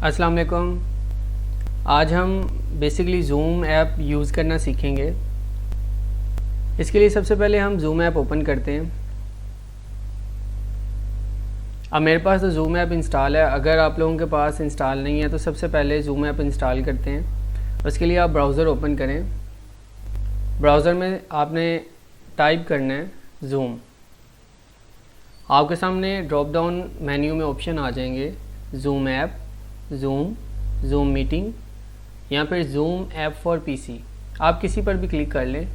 अस्सलाम वालेकुम। आज हम बेसिकली ज़ूम ऐप यूज़ करना सीखेंगे। इसके लिए सबसे पहले हम ज़ूम ऐप ओपन करते हैं। अब मेरे पास तो ज़ूम ऐप इंस्टॉल है। अगर आप लोगों के पास इंस्टॉल नहीं है तो सबसे पहले ज़ूम ऐप इंस्टॉल करते हैं। उसके लिए आप ब्राउज़र ओपन करें। ब्राउज़र में आपने टाइप करना है ज़ूम। आपके सामने ड्रॉप डाउन मेन्यू में ऑप्शन आ जाएंगे, ज़ूम ऐप, ज़ूम मीटिंग या फिर ज़ूम ऐप फॉर पीसी। आप किसी पर भी क्लिक कर लें,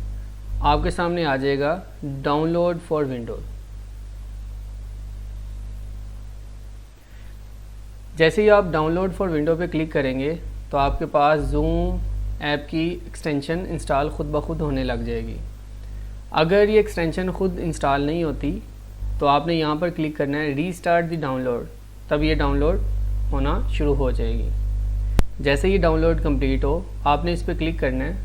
आपके सामने आ जाएगा डाउनलोड फॉर विंडोज़। जैसे ही आप डाउनलोड फॉर विंडो पे क्लिक करेंगे तो आपके पास ज़ूम ऐप की एक्सटेंशन इंस्टॉल खुद ब खुद होने लग जाएगी। अगर ये एक्सटेंशन खुद इंस्टॉल नहीं होती तो आपने यहाँ पर क्लिक करना है रीस्टार्ट द डाउनलोड, तब ये डाउनलोड होना शुरू हो जाएगी। जैसे ही डाउनलोड कंप्लीट हो आपने इस पर क्लिक करना है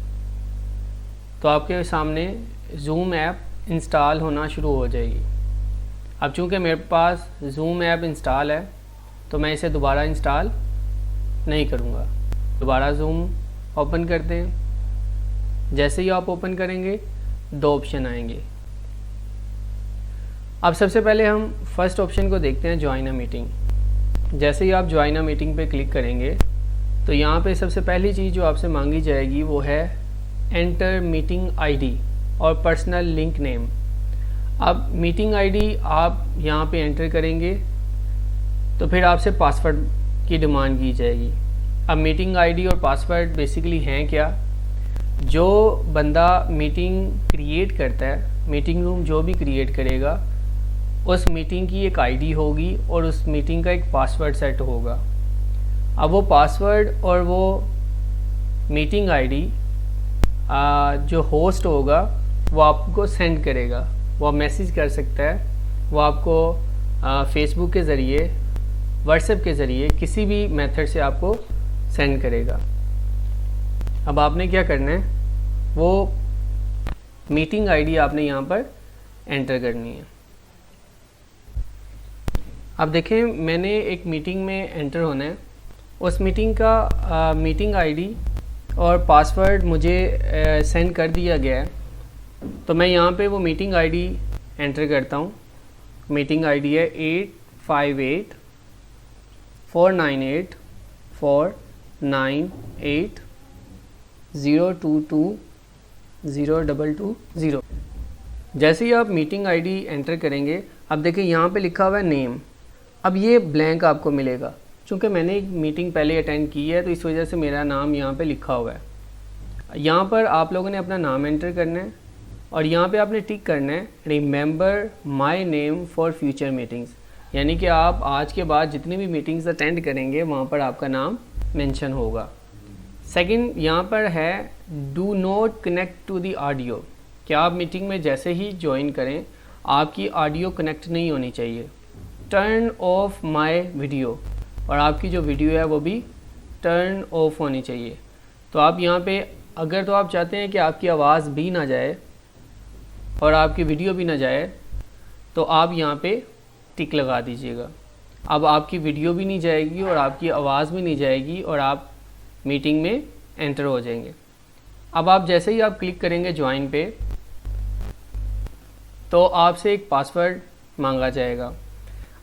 तो आपके सामने ज़ूम ऐप इंस्टॉल होना शुरू हो जाएगी। अब चूँकि मेरे पास ज़ूम ऐप इंस्टॉल है तो मैं इसे दोबारा इंस्टॉल नहीं करूँगा। दोबारा ज़ूम ओपन करते हैं। जैसे ही आप ओपन करेंगे दो ऑप्शन आएंगे। अब सबसे पहले हम फर्स्ट ऑप्शन को देखते हैं, ज्वाइन अ मीटिंग। जैसे ही आप ज्वाइन अ मीटिंग पे क्लिक करेंगे तो यहाँ पे सबसे पहली चीज़ जो आपसे मांगी जाएगी वो है एंटर मीटिंग आईडी और पर्सनल लिंक नेम। अब मीटिंग आईडी आप यहाँ पे एंटर करेंगे तो फिर आपसे पासवर्ड की डिमांड की जाएगी। अब मीटिंग आईडी और पासवर्ड बेसिकली हैं क्या? जो बंदा मीटिंग क्रिएट करता है, मीटिंग रूम जो भी क्रिएट करेगा, उस मीटिंग की एक आईडी होगी और उस मीटिंग का एक पासवर्ड सेट होगा। अब वो पासवर्ड और वो मीटिंग आईडी जो होस्ट होगा वो आपको सेंड करेगा। वो मैसेज कर सकता है, वो आपको फेसबुक के ज़रिए, व्हाट्सएप के ज़रिए, किसी भी मेथड से आपको सेंड करेगा। अब आपने क्या करना है, वो मीटिंग आईडी आपने यहाँ पर एंटर करनी है। अब देखें, मैंने एक मीटिंग में एंटर होना है। उस मीटिंग का मीटिंग आईडी और पासवर्ड मुझे सेंड कर दिया गया है। तो मैं यहाँ पे वो मीटिंग आईडी एंटर करता हूँ। मीटिंग आईडी है 858498498022202220। जैसे ही आप मीटिंग आईडी एंटर करेंगे, अब देखिए यहाँ पे लिखा हुआ है नेम। अब ये ब्लैंक आपको मिलेगा। चूँकि मैंने एक मीटिंग पहले अटेंड की है तो इस वजह से मेरा नाम यहाँ पे लिखा हुआ है। यहाँ पर आप लोगों ने अपना नाम एंटर करना है और यहाँ पे आपने टिक करना है remember my name for future meetings. यानी कि आप आज के बाद जितनी भी मीटिंग्स अटेंड करेंगे वहाँ पर आपका नाम मेंशन होगा। सेकंड, यहाँ पर है do not connect to the audio, कि आप मीटिंग में जैसे ही ज्वाइन करें आपकी ऑडियो कनेक्ट नहीं होनी चाहिए। टर्न ऑफ माय वीडियो, और आपकी जो वीडियो है वो भी टर्न ऑफ होनी चाहिए। तो आप यहाँ पे अगर तो आप चाहते हैं कि आपकी आवाज़ भी ना जाए और आपकी वीडियो भी ना जाए तो आप यहाँ पे टिक लगा दीजिएगा। अब आपकी वीडियो भी नहीं जाएगी और आपकी आवाज़ भी नहीं जाएगी और आप मीटिंग में एंटर हो जाएंगे। अब आप जैसे ही आप क्लिक करेंगे ज्वाइन पे तो आपसे एक पासवर्ड मांगा जाएगा।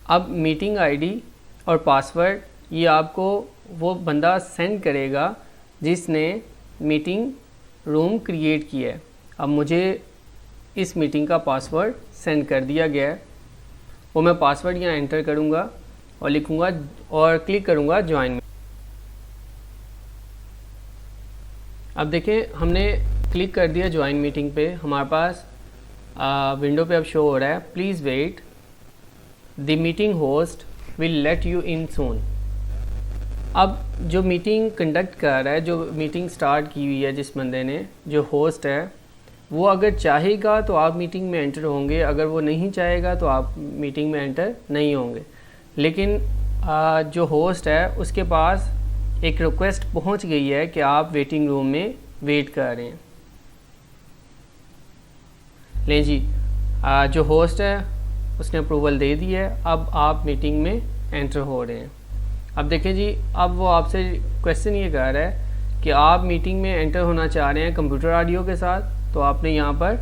अब मीटिंग आईडी और पासवर्ड ये आपको वो बंदा सेंड करेगा जिसने मीटिंग रूम क्रिएट किया है। अब मुझे इस मीटिंग का पासवर्ड सेंड कर दिया गया है। वो मैं पासवर्ड यहाँ एंटर करूँगा और लिखूँगा और क्लिक करूँगा ज्वाइन में। अब देखें, हमने क्लिक कर दिया ज्वाइन मीटिंग पे। हमारे पास विंडो पे अब शो हो रहा है please wait, the meeting host will let you in soon. अब जो मीटिंग कंडक्ट कर रहा है, जो मीटिंग स्टार्ट की हुई है जिस बंदे ने, जो होस्ट है, वो अगर चाहेगा तो आप मीटिंग में एंटर होंगे, अगर वो नहीं चाहेगा तो आप मीटिंग में एंटर नहीं होंगे। लेकिन जो होस्ट है उसके पास एक रिक्वेस्ट पहुंच गई है कि आप वेटिंग रूम में वेट कर रहे हैं। लें जी, जो होस्ट है उसने अप्रूवल दे दी है। अब आप मीटिंग में एंटर हो रहे हैं। अब देखें जी, अब वो आपसे क्वेश्चन ये कर रहा है कि आप मीटिंग में एंटर होना चाह रहे हैं कंप्यूटर ऑडियो के साथ, तो आपने यहाँ पर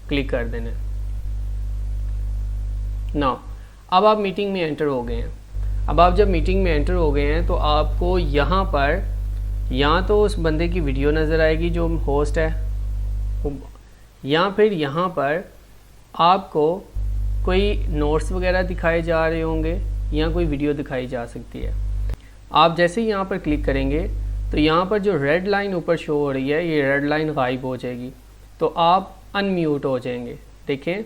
क्लिक कर देना है। नाउ अब आप मीटिंग में एंटर हो गए हैं। अब आप जब मीटिंग में एंटर हो गए हैं तो आपको यहाँ पर या तो उस बंदे की वीडियो नज़र आएगी जो होस्ट है, या फिर यहाँ पर आपको कोई नोट्स वगैरह दिखाए जा रहे होंगे या कोई वीडियो दिखाई जा सकती है। आप जैसे ही यहाँ पर क्लिक करेंगे तो यहाँ पर जो रेड लाइन ऊपर शो हो रही है, ये रेड लाइन गायब हो जाएगी, तो आप अनम्यूट हो जाएंगे। देखें,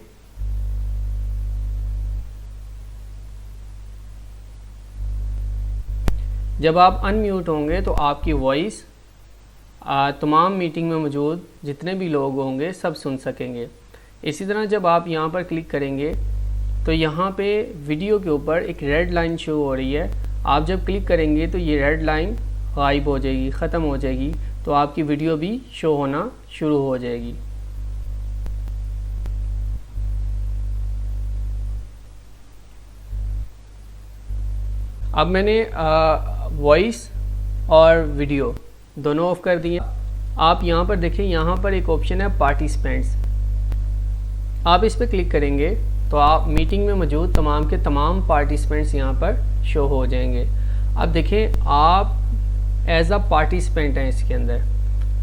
जब आप अनम्यूट होंगे तो आपकी वॉइस तमाम मीटिंग में मौजूद जितने भी लोग होंगे सब सुन सकेंगे। इसी तरह जब आप यहाँ पर क्लिक करेंगे तो यहाँ पे वीडियो के ऊपर एक रेड लाइन शो हो रही है। आप जब क्लिक करेंगे तो ये रेड लाइन गायब हो जाएगी, ख़त्म हो जाएगी, तो आपकी वीडियो भी शो होना शुरू हो जाएगी। अब मैंने वॉइस और वीडियो दोनों ऑफ कर दिए। आप यहाँ पर देखें, यहाँ पर एक ऑप्शन है पार्टिसिपेंट्स। आप इस पर क्लिक करेंगे तो आप मीटिंग में मौजूद तमाम के तमाम पार्टिसिपेंट्स यहाँ पर शो हो जाएंगे। अब देखें, आप एज अ पार्टिसिपेंट हैं इसके अंदर।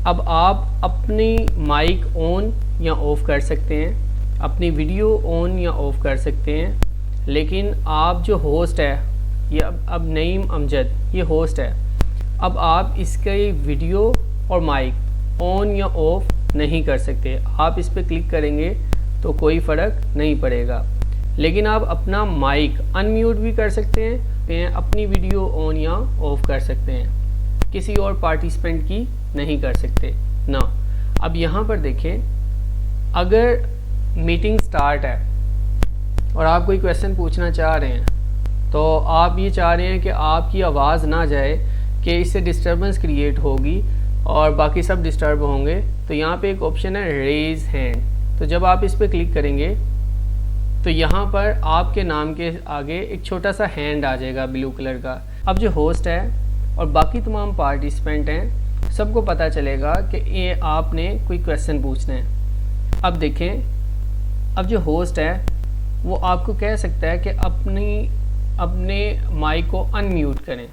अब आप अपनी माइक ऑन या ऑफ़ कर सकते हैं, अपनी वीडियो ऑन या ऑफ़ कर सकते हैं, लेकिन आप जो होस्ट है, ये अब नईम अमजद ये होस्ट है, अब आप इसके वीडियो और माइक ऑन या ऑफ़ नहीं कर सकते। आप इस पर क्लिक करेंगे तो कोई फ़र्क नहीं पड़ेगा, लेकिन आप अपना माइक अनम्यूट भी कर सकते हैं, अपनी वीडियो ऑन या ऑफ़ कर सकते हैं, किसी और पार्टिसिपेंट की नहीं कर सकते ना। अब यहाँ पर देखें, अगर मीटिंग स्टार्ट है और आप कोई क्वेश्चन पूछना चाह रहे हैं, तो आप ये चाह रहे हैं कि आपकी आवाज़ ना जाए कि इससे डिस्टर्बेंस क्रिएट होगी और बाकी सब डिस्टर्ब होंगे, तो यहाँ पे एक ऑप्शन है रेज़ हैंड। तो जब आप इस पर क्लिक करेंगे तो यहाँ पर आपके नाम के आगे एक छोटा सा हैंड आ जाएगा ब्लू कलर का। अब जो होस्ट है और बाकी तमाम पार्टिसिपेंट हैं, सबको पता चलेगा कि ये आपने कोई क्वेश्चन पूछना है। अब देखें, अब जो होस्ट है वो आपको कह सकता है कि अपने माइक को अनम्यूट करें,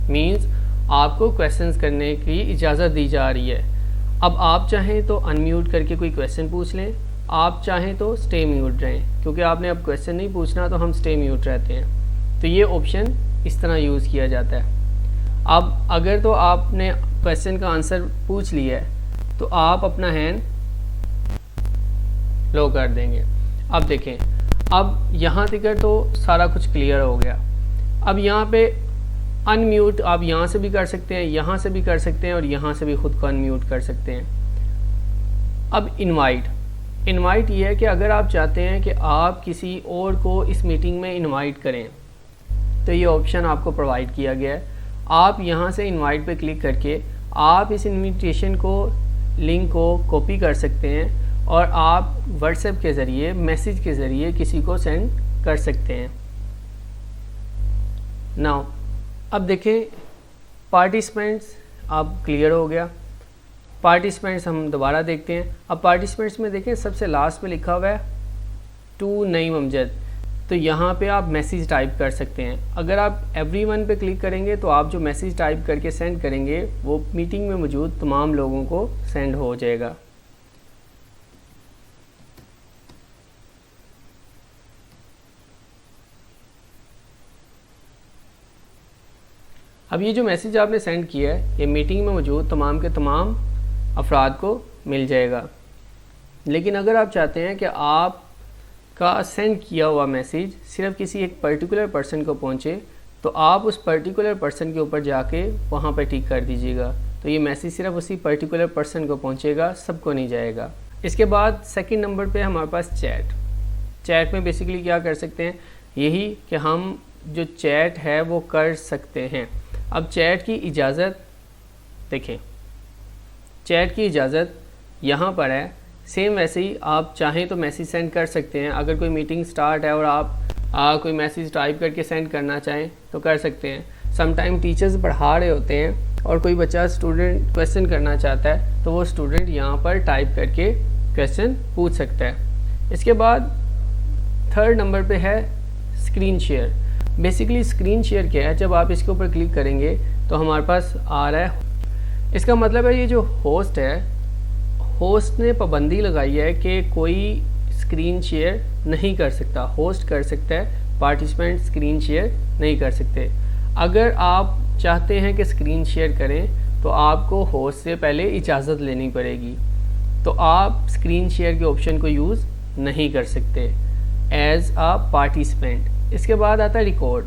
मींस आपको क्वेश्चंस करने की इजाज़त दी जा रही है। अब आप चाहें तो अनम्यूट करके कोई क्वेश्चन पूछ लें, आप चाहें तो स्टे म्यूट रहें, क्योंकि आपने अब क्वेश्चन नहीं पूछना तो हम स्टे म्यूट रहते हैं। तो ये ऑप्शन इस तरह यूज़ किया जाता है। अब अगर तो आपने क्वेश्चन का आंसर पूछ लिया है तो आप अपना हैंड लो कर देंगे। अब देखें, अब यहाँ तक तो सारा कुछ क्लियर हो गया। अब यहाँ पे अनम्यूट आप यहाँ से भी कर सकते हैं, यहाँ से भी कर सकते हैं और यहाँ से भी ख़ुद को अनम्यूट कर सकते हैं। अब इनवाइट ये है कि अगर आप चाहते हैं कि आप किसी और को इस मीटिंग में इनवाइट करें, तो ये ऑप्शन आपको प्रोवाइड किया गया है। आप यहाँ से इनवाइट पे क्लिक करके आप इस इनविटेशन को, लिंक को कॉपी कर सकते हैं और आप व्हाट्सएप के ज़रिए, मैसेज के ज़रिए किसी को सेंड कर सकते हैं। नाउ अब देखें, पार्टिसिपेंट्स अब क्लियर हो गया। पार्टिसिपेंट्स हम दोबारा देखते हैं। अब पार्टिसिपेंट्स में देखें, सबसे लास्ट में लिखा हुआ है टू नईम अमजद, तो यहाँ पे आप मैसेज टाइप कर सकते हैं। अगर आप एवरीवन पे क्लिक करेंगे तो आप जो मैसेज टाइप करके सेंड करेंगे वो मीटिंग में मौजूद तमाम लोगों को सेंड हो जाएगा। अब ये जो मैसेज आपने सेंड किया है, ये मीटिंग में मौजूद तमाम के तमाम अफराद को मिल जाएगा। लेकिन अगर आप चाहते हैं कि आपका सेंड किया हुआ मैसेज सिर्फ किसी एक पर्टिकुलर पर्सन को पहुंचे, तो आप उस पर्टिकुलर पर्सन के ऊपर जाके वहाँ पर टिक कर दीजिएगा, तो ये मैसेज सिर्फ उसी पर्टिकुलर पर्सन को पहुँचेगा, सबको नहीं जाएगा। इसके बाद सेकंड नंबर पे हमारे पास चैट में बेसिकली क्या कर सकते हैं, यही कि हम जो चैट है वो कर सकते हैं। अब चैट की इजाज़त देखें, चैट की इजाज़त यहाँ पर है। सेम वैसे ही आप चाहें तो मैसेज सेंड कर सकते हैं। अगर कोई मीटिंग स्टार्ट है और आप कोई मैसेज टाइप करके सेंड करना चाहें तो कर सकते हैं। समटाइम टीचर्स पढ़ा रहे होते हैं और कोई बच्चा स्टूडेंट क्वेश्चन करना चाहता है तो वो स्टूडेंट यहाँ पर टाइप करके क्वेश्चन पूछ सकता है। इसके बाद थर्ड नंबर पे है screen share. Basically screen share क्या है, जब आप इसके ऊपर क्लिक करेंगे तो हमारे पास आ रहा है, इसका मतलब है ये जो होस्ट है, होस्ट ने पाबंदी लगाई है कि कोई स्क्रीन शेयर नहीं कर सकता। होस्ट कर सकता है, पार्टिसिपेंट स्क्रीन शेयर नहीं कर सकते। अगर आप चाहते हैं कि स्क्रीन शेयर करें तो आपको होस्ट से पहले इजाज़त लेनी पड़ेगी, तो आप स्क्रीन शेयर के ऑप्शन को यूज़ नहीं कर सकते एज आ पार्टिसिपेंट। इसके बाद आता है रिकॉर्ड।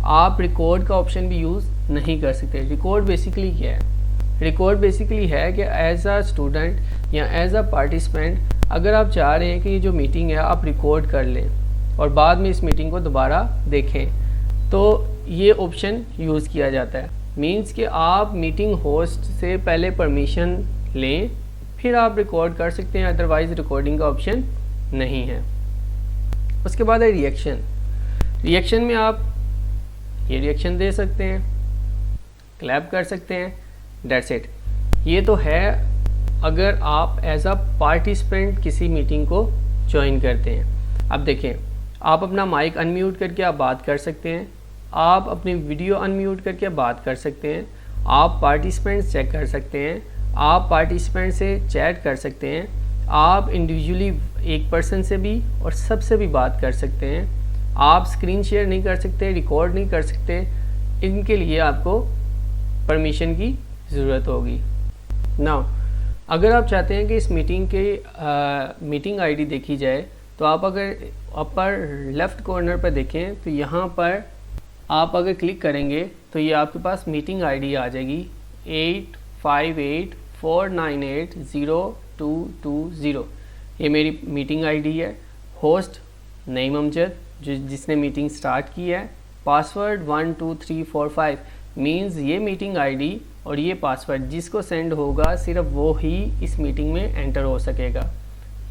आप रिकॉर्ड का ऑप्शन भी यूज़ नहीं कर सकते। रिकॉर्ड बेसिकली क्या है? रिकॉर्ड बेसिकली है कि एज आ स्टूडेंट या एज आ पार्टिसिपेंट अगर आप चाह रहे हैं कि ये जो मीटिंग है आप रिकॉर्ड कर लें और बाद में इस मीटिंग को दोबारा देखें, तो ये ऑप्शन यूज़ किया जाता है। मींस कि आप मीटिंग होस्ट से पहले परमिशन लें फिर आप रिकॉर्ड कर सकते हैं, अदरवाइज़ रिकॉर्डिंग का ऑप्शन नहीं है। उसके बाद है रिएक्शन। रिएक्शन में आप ये रिएक्शन दे सकते हैं, क्लैप कर सकते हैं, दैट्स इट। ये तो है अगर आप एज अ पार्टिसिपेंट किसी मीटिंग को ज्वाइन करते हैं। अब देखें, आप अपना माइक अनम्यूट करके आप बात कर सकते हैं, आप अपनी वीडियो अनम्यूट करके बात कर सकते हैं, आप पार्टिसिपेंट्स चेक कर सकते हैं, आप पार्टिसिपेंट से चैट कर सकते हैं, आप इंडिविजुअली एक पर्सन से भी और सबसे भी बात कर सकते हैं। आप स्क्रीन शेयर नहीं कर सकते, रिकॉर्ड नहीं कर सकते, इनके लिए आपको परमिशन की ज़रूरत होगी। नाउ अगर आप चाहते हैं कि इस मीटिंग के मीटिंग आईडी देखी जाए तो आप अगर अपर लेफ़्ट कॉर्नर पर देखें तो यहाँ पर आप अगर क्लिक करेंगे तो ये आपके पास मीटिंग आईडी आ जाएगी 8584980220। ये मेरी मीटिंग आईडी है। होस्ट नईम अमजद जिसने मीटिंग स्टार्ट की है। पासवर्ड 12345 मींस ये मीटिंग आईडी और ये पासवर्ड जिसको सेंड होगा सिर्फ वो ही इस मीटिंग में एंटर हो सकेगा।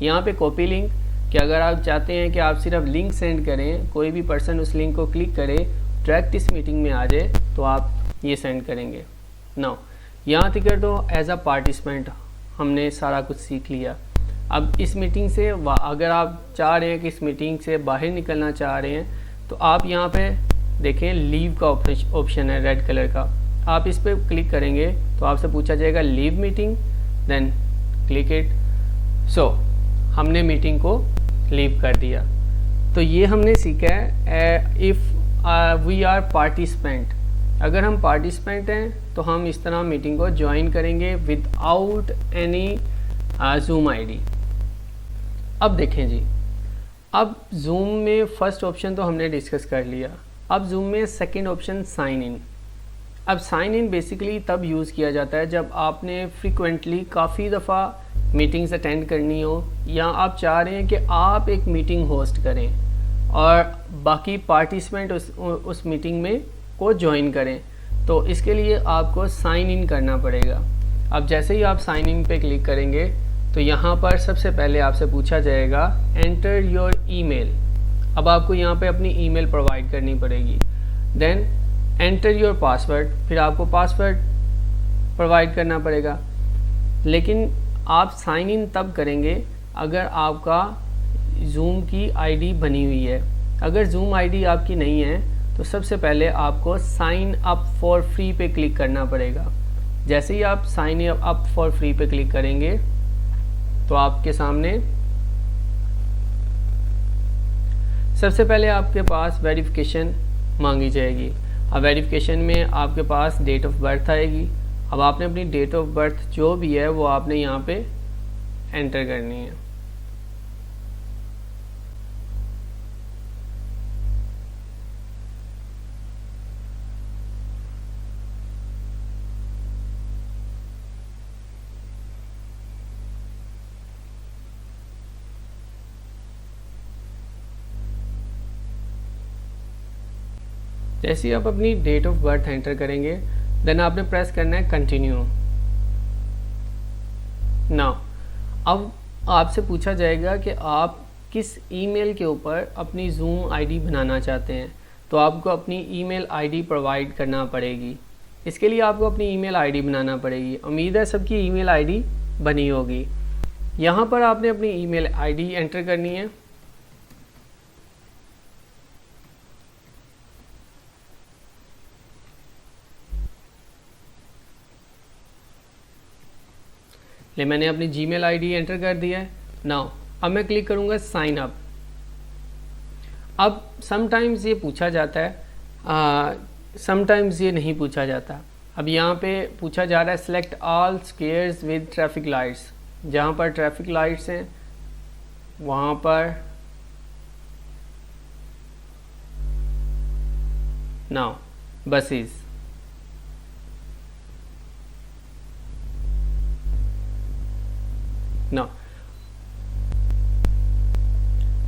यहाँ पे कॉपी लिंक कि अगर आप चाहते हैं कि आप सिर्फ लिंक सेंड करें, कोई भी पर्सन उस लिंक को क्लिक करे डायरेक्ट इस मीटिंग में आ जाए तो आप ये सेंड करेंगे। नाउ यहाँ तक तो एज अ पार्टिसिपेंट हमने सारा कुछ सीख लिया। अब इस मीटिंग से अगर आप चाह रहे हैं कि इस मीटिंग से बाहर निकलना चाह रहे हैं तो आप यहाँ पे देखें लीव का ऑप्शन है रेड कलर का, आप इस पर क्लिक करेंगे तो आपसे पूछा जाएगा leave meeting, then click it. So हमने मीटिंग को लीव कर दिया। तो ये हमने सीखा है इफ़ वी आर पार्टिसिपेंट, अगर हम पार्टिसिपेंट हैं तो हम इस तरह मीटिंग को ज्वाइन करेंगे विदाउट एनी जूम आईडी। अब देखें जी, अब जूम में फ़र्स्ट ऑप्शन तो हमने डिस्कस कर लिया। अब जूम में सेकंड ऑप्शन साइन इन। अब साइन इन बेसिकली तब यूज़ किया जाता है जब आपने फ्रीक्वेंटली काफ़ी दफ़ा मीटिंग्स अटेंड करनी हो या आप चाह रहे हैं कि आप एक मीटिंग होस्ट करें और बाकी पार्टिसिपेंट उस मीटिंग में को ज्वाइन करें, तो इसके लिए आपको साइन इन करना पड़ेगा। अब जैसे ही आप साइन इन पे क्लिक करेंगे तो यहाँ पर सबसे पहले आपसे पूछा जाएगा एंटर योर ईमेल। अब आपको यहाँ पे अपनी ईमेल प्रोवाइड करनी पड़ेगी। देन एंटर योर पासवर्ड, फिर आपको पासवर्ड प्रोवाइड करना पड़ेगा। लेकिन आप साइन इन तब करेंगे अगर आपका जूम की आईडी बनी हुई है। अगर जूम आईडी आपकी नहीं है तो सबसे पहले आपको साइन अप फॉर फ्री पे क्लिक करना पड़ेगा। जैसे ही आप साइन अप फॉर फ्री पे क्लिक करेंगे तो आपके सामने सबसे पहले आपके पास वेरिफिकेशन मांगी जाएगी। अब वेरिफिकेशन में आपके पास डेट ऑफ बर्थ आएगी। अब आपने अपनी डेट ऑफ बर्थ जो भी है वो आपने यहाँ पे एंटर करनी है। जैसे ही आप अपनी डेट ऑफ बर्थ एंटर करेंगे देन आपने प्रेस करना है कंटिन्यू। नाउ अब आपसे पूछा जाएगा कि आप किस ईमेल के ऊपर अपनी जूम आईडी बनाना चाहते हैं, तो आपको अपनी ईमेल आईडी प्रोवाइड करना पड़ेगी। इसके लिए आपको अपनी ईमेल आईडी बनाना पड़ेगी। उम्मीद है सबकी ईमेल आईडी बनी होगी। यहाँ पर आपने अपनी ईमेल आईडी एंटर करनी है। ले मैंने अपनी जीमेल आईडी एंटर कर दिया है। नाउ अब मैं क्लिक करूँगा साइन अप। अब समटाइम्स ये पूछा जाता है, समटाइम्स ये नहीं पूछा जाता। अब यहाँ पे पूछा जा रहा है select all squares with traffic lights. जहाँ पर ट्रैफिक लाइट्स हैं वहाँ पर नाउ बसेस। नाउ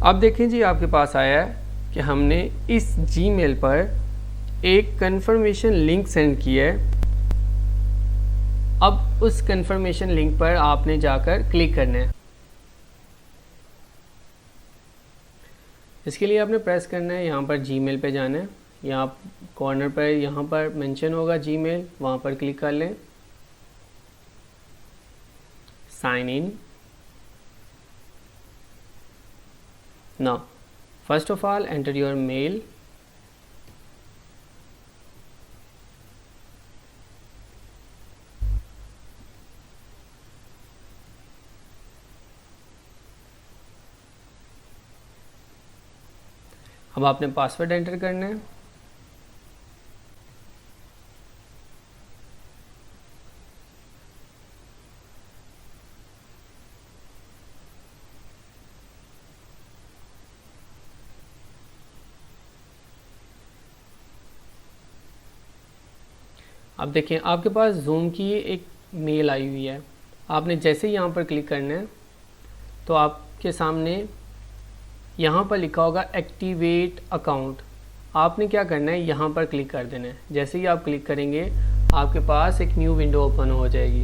अब देखें जी, आपके पास आया है कि हमने इस जीमेल पर एक कंफर्मेशन लिंक सेंड किया है। अब उस कंफर्मेशन लिंक पर आपने जाकर क्लिक करना है। इसके लिए आपने प्रेस करना है, यहाँ पर जीमेल पे जाना है। यहाँ कॉर्नर पर यहाँ पर मेंशन होगा जीमेल, वहाँ पर क्लिक कर लें। Sign in. Now, first of all, enter your mail. अब आपने पासवर्ड एंटर करना है। अब देखें आपके पास जूम की एक मेल आई हुई है। आपने जैसे ही यहाँ पर क्लिक करना है तो आपके सामने यहाँ पर लिखा होगा एक्टिवेट अकाउंट। आपने क्या करना है, यहाँ पर क्लिक कर देना है। जैसे ही आप क्लिक करेंगे आपके पास एक न्यू विंडो ओपन हो जाएगी।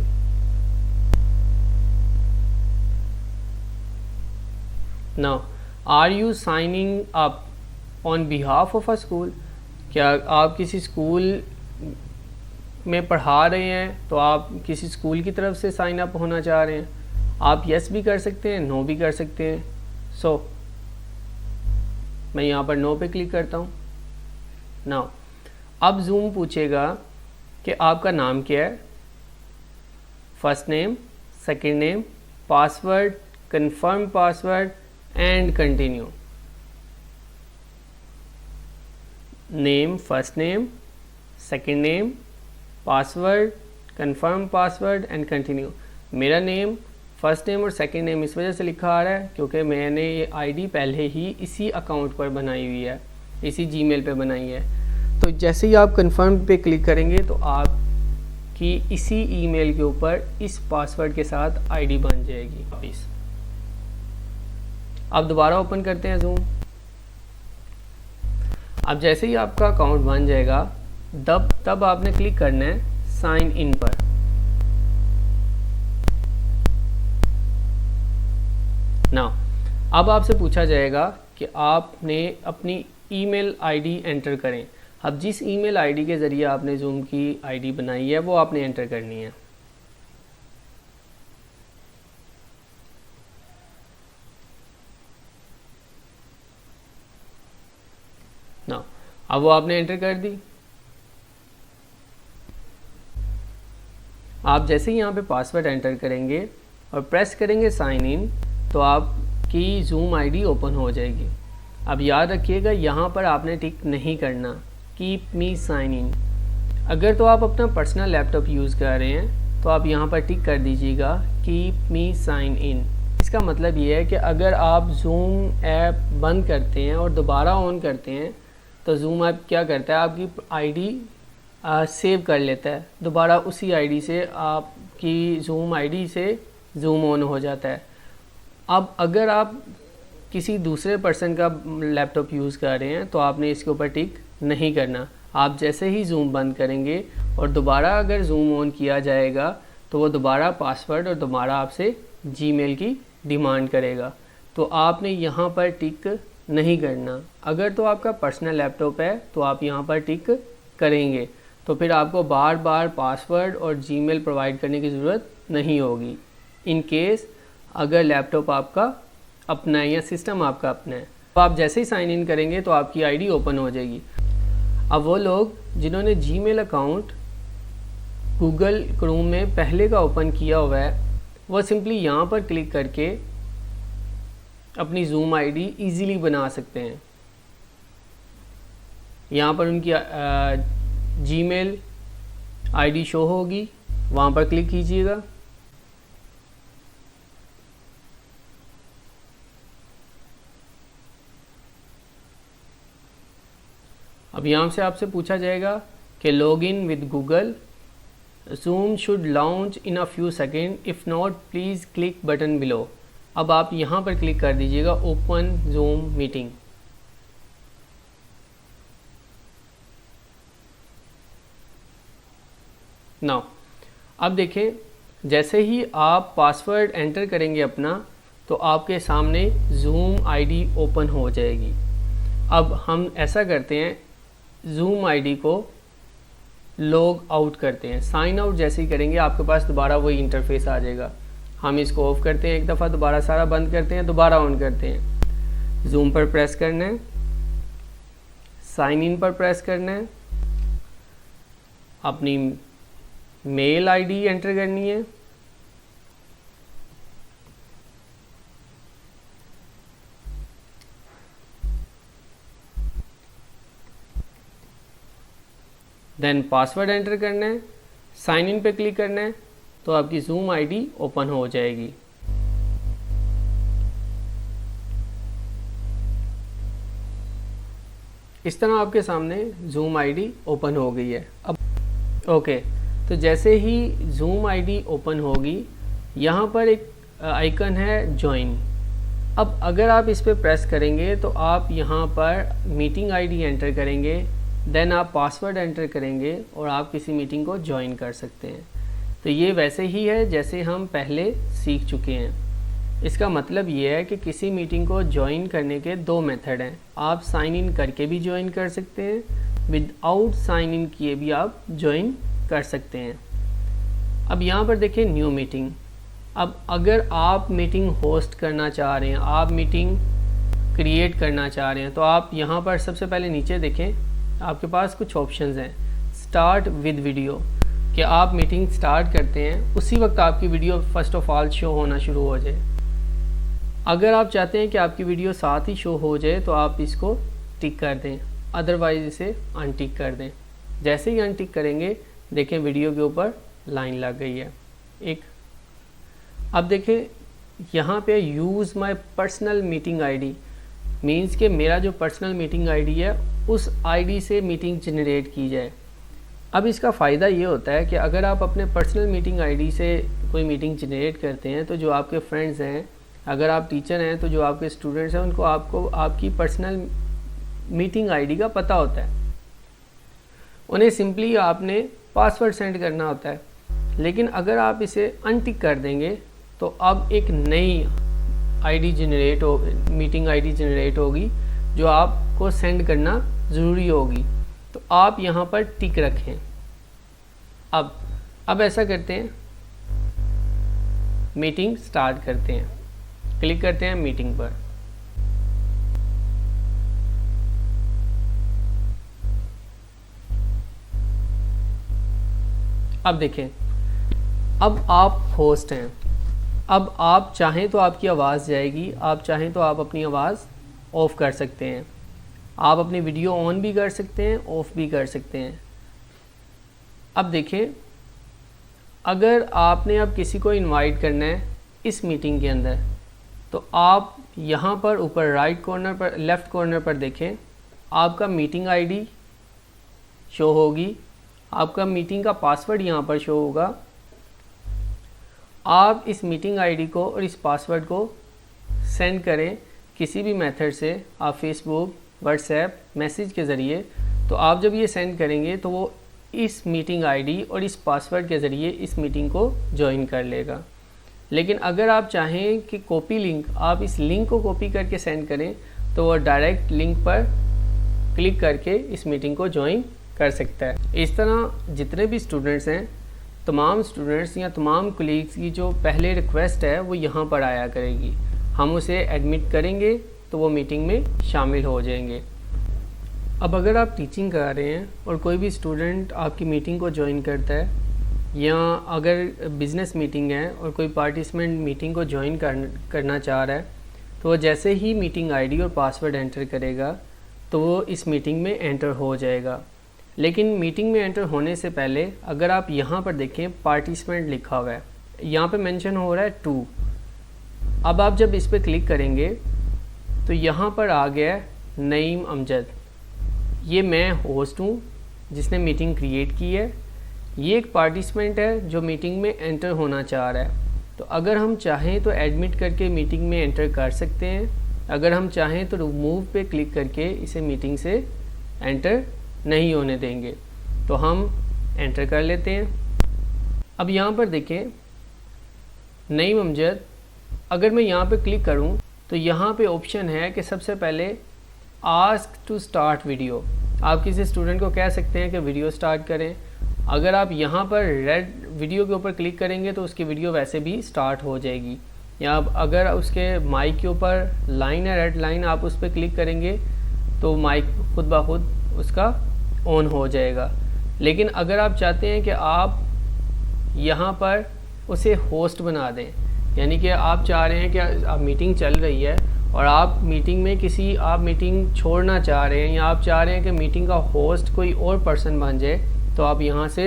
Now are you signing up on behalf of a school. क्या आप किसी स्कूल में पढ़ा रहे हैं, तो आप किसी स्कूल की तरफ से साइन अप होना चाह रहे हैं। आप यस भी कर सकते हैं, नो भी कर सकते हैं। सो मैं यहाँ पर नो पे क्लिक करता हूँ। नाउ अब जूम पूछेगा कि आपका नाम क्या है, first name, second name, password, confirm password and continue. Name, first name, second name, password, confirm password and continue. मेरा नेम, फर्स्ट नेम और सेकंड नेम इस वजह से लिखा आ रहा है क्योंकि मैंने ये आईडी पहले ही इसी अकाउंट पर बनाई हुई है, इसी जीमेल पे बनाई है। तो जैसे ही आप कंफर्म पे क्लिक करेंगे तो आपकी इसी ईमेल के ऊपर इस पासवर्ड के साथ आईडी बन जाएगी वापिस। अब दोबारा ओपन करते हैं जूम। अब जैसे ही आपका अकाउंट बन जाएगा तब आपने क्लिक करना है साइन इन पर। नाउ अब आपसे पूछा जाएगा कि आपने अपनी ईमेल आईडी एंटर करें। अब जिस ईमेल आईडी के ज़रिए आपने जूम की आईडी बनाई है वो आपने एंटर करनी है। नाउ अब वो आपने एंटर कर दी। आप जैसे ही यहाँ पे पासवर्ड एंटर करेंगे और प्रेस करेंगे साइन इन तो आपकी जूम आईडी ओपन हो जाएगी। अब याद रखिएगा यहाँ पर आपने टिक नहीं करना, कीप मी साइन इन। अगर तो आप अपना पर्सनल लैपटॉप यूज़ कर रहे हैं तो आप यहाँ पर टिक कर दीजिएगा कीप मी साइन इन। इसका मतलब ये है कि अगर आप जूम ऐप बंद करते हैं और दोबारा ऑन करते हैं तो जूम ऐप क्या करता है, आपकी आईडी सेव कर लेता है, दोबारा उसी आईडी से आपकी जूम आईडी से जूम ऑन हो जाता है। अब अगर आप किसी दूसरे पर्सन का लैपटॉप यूज़ कर रहे हैं तो आपने इसके ऊपर टिक नहीं करना। आप जैसे ही जूम बंद करेंगे और दोबारा अगर जूम ऑन किया जाएगा तो वो दोबारा पासवर्ड और दोबारा आपसे जीमेल की डिमांड करेगा। तो आपने यहाँ पर टिक नहीं करना। अगर तो आपका पर्सनल लैपटॉप है तो आप यहाँ पर टिक करेंगे, तो फिर आपको बार बार पासवर्ड और जीमेल प्रोवाइड करने की ज़रूरत नहीं होगी। इन केस अगर लैपटॉप आपका अपना है या सिस्टम आपका अपना है, तो आप जैसे ही साइन इन करेंगे तो आपकी आईडी ओपन हो जाएगी। अब वो लोग जिन्होंने जीमेल अकाउंट गूगल क्रोम में पहले का ओपन किया हुआ है, वो सिंपली यहाँ पर क्लिक करके अपनी जूम आईडी इजीली बना सकते हैं। यहाँ पर उनकी जीमेल आईडी शो होगी, वहाँ पर क्लिक कीजिएगा। अब यहाँ से आपसे पूछा जाएगा कि log in with Google, zoom should launch in a few second, if not please click button below. अब आप यहाँ पर क्लिक कर दीजिएगा ओपन जूम मीटिंग। नाउ अब देखें, जैसे ही आप पासवर्ड एंटर करेंगे अपना, तो आपके सामने जूम आईडी ओपन हो जाएगी। अब हम ऐसा करते हैं, जूम आईडी को लॉग आउट करते हैं। साइन आउट जैसे ही करेंगे आपके पास दोबारा वही इंटरफेस आ जाएगा। हम इसको ऑफ करते हैं एक दफ़ा, दोबारा सारा बंद करते हैं, दोबारा ऑन करते हैं। जूम पर प्रेस करना है, साइन इन पर प्रेस करना है, अपनी मेल आईडी एंटर करनी है, देन पासवर्ड एंटर करना है, साइन इन पे क्लिक करना है, तो आपकी जूम आईडी ओपन हो जाएगी। इस तरह आपके सामने जूम आईडी ओपन हो गई है। अब ओके, तो जैसे ही जूम आईडी ओपन होगी, यहाँ पर एक आइकन है ज्वाइन। अब अगर आप इस पर प्रेस करेंगे तो आप यहाँ पर मीटिंग आईडी एंटर करेंगे, देन आप पासवर्ड एंटर करेंगे और आप किसी मीटिंग को ज्वाइन कर सकते हैं। तो ये वैसे ही है जैसे हम पहले सीख चुके हैं। इसका मतलब ये है कि किसी मीटिंग को ज्वाइन करने के दो मेथड हैं। आप साइन इन करके भी ज्वाइन कर सकते हैं, विदाउट साइन इन किए भी आप ज्वाइन कर सकते हैं। अब यहाँ पर देखिए न्यू मीटिंग। अब अगर आप मीटिंग होस्ट करना चाह रहे हैं, आप मीटिंग क्रिएट करना चाह रहे हैं, तो आप यहाँ पर सबसे पहले नीचे देखें, आपके पास कुछ ऑप्शंस हैं। स्टार्ट विद वीडियो, कि आप मीटिंग स्टार्ट करते हैं उसी वक्त आपकी video first of all show होना शुरू हो जाए। अगर आप चाहते हैं कि आपकी वीडियो साथ ही शो हो जाए तो आप इसको टिक कर दें, अदरवाइज़ इसे अनटिक कर दें। जैसे ही अनटिक करेंगे, देखें वीडियो के ऊपर लाइन लग गई है एक। अब देखें यहाँ पे use my personal meeting ID, means कि मेरा जो पर्सनल मीटिंग आईडी है उस आईडी से मीटिंग जनरेट की जाए। अब इसका फ़ायदा ये होता है कि अगर आप अपने पर्सनल मीटिंग आईडी से कोई मीटिंग जनरेट करते हैं, तो जो आपके फ्रेंड्स हैं, अगर आप टीचर हैं तो जो आपके स्टूडेंट्स हैं, उनको आपको आपकी पर्सनल मीटिंग आईडी का पता होता है। उन्हें सिंपली आपने पासवर्ड सेंड करना होता है। लेकिन अगर आप इसे अनटिक कर देंगे तो अब एक नई आईडी जनरेट हो, मीटिंग आईडी जनरेट होगी जो आपको सेंड करना ज़रूरी होगी। तो आप यहाँ पर टिक रखें। अब ऐसा करते हैं, मीटिंग स्टार्ट करते हैं, क्लिक करते हैं मीटिंग पर। अब देखें, अब आप होस्ट हैं। अब आप चाहें तो आपकी आवाज़ जाएगी, आप चाहें तो आप अपनी आवाज़ ऑफ़ कर सकते हैं। आप अपनी वीडियो ऑन भी कर सकते हैं, ऑफ़ भी कर सकते हैं। अब देखें, अगर आपने अब किसी को इनवाइट करना है इस मीटिंग के अंदर, तो आप यहाँ पर ऊपर राइट कॉर्नर पर, लेफ़्ट कॉर्नर पर देखें, आपका मीटिंग आईडी शो होगी, आपका मीटिंग का पासवर्ड यहाँ पर शो होगा। आप इस मीटिंग आईडी को और इस पासवर्ड को सेंड करें किसी भी मेथड से, आप फेसबुक, व्हाट्सएप, मैसेज के ज़रिए। तो आप जब ये सेंड करेंगे तो वो इस मीटिंग आईडी और इस पासवर्ड के ज़रिए इस मीटिंग को ज्वाइन कर लेगा। लेकिन अगर आप चाहें कि कॉपी लिंक, आप इस लिंक को कॉपी करके सेंड करें तो वो डायरेक्ट लिंक पर क्लिक करके इस मीटिंग को ज्वाइन कर सकता है। इस तरह जितने भी स्टूडेंट्स हैं, तमाम स्टूडेंट्स या तमाम कोलीग्स की जो पहले रिक्वेस्ट है वो यहाँ पर आया करेगी, हम उसे एडमिट करेंगे तो वो मीटिंग में शामिल हो जाएंगे। अब अगर आप टीचिंग करा रहे हैं और कोई भी स्टूडेंट आपकी मीटिंग को ज्वाइन करता है, या अगर बिज़नेस मीटिंग है और कोई पार्टिसिपेंट मीटिंग को ज्वाइन करना चाह रहा है, तो वो जैसे ही मीटिंग आईडी और पासवर्ड एंटर करेगा तो वो इस मीटिंग में एंटर हो जाएगा। लेकिन मीटिंग में एंटर होने से पहले अगर आप यहाँ पर देखें पार्टिसिपेंट लिखा हुआ है, यहाँ पे मेंशन हो रहा है 2। अब आप जब इस पर क्लिक करेंगे तो यहाँ पर आ गया है नईम अमजद। ये मैं होस्ट हूँ जिसने मीटिंग क्रिएट की है, ये एक पार्टिसिपेंट है जो मीटिंग में एंटर होना चाह रहा है। तो अगर हम चाहें तो एडमिट करके मीटिंग में एंटर कर सकते हैं, अगर हम चाहें तो रिमूव पे क्लिक करके इसे मीटिंग से एंटर नहीं होने देंगे। तो हम एंटर कर लेते हैं। अब यहाँ पर देखें नईम अमजद, अगर मैं यहाँ पे क्लिक करूँ तो यहाँ पे ऑप्शन है कि सबसे पहले आस्क टू स्टार्ट वीडियो। आप किसी स्टूडेंट को कह सकते हैं कि वीडियो स्टार्ट करें। अगर आप यहाँ पर रेड वीडियो के ऊपर क्लिक करेंगे तो उसकी वीडियो वैसे भी स्टार्ट हो जाएगी, या अगर उसके माइक के ऊपर लाइन है रेड लाइन, आप उस पर क्लिक करेंगे तो माइक खुद ब खुद उसका ऑन हो जाएगा। लेकिन अगर आप चाहते हैं कि आप यहाँ पर उसे होस्ट बना दें, यानी कि आप चाह रहे हैं कि आप मीटिंग चल रही है और आप मीटिंग में आप मीटिंग छोड़ना चाह रहे हैं, या आप चाह रहे हैं कि मीटिंग का होस्ट कोई और पर्सन बन जाए, तो आप यहाँ से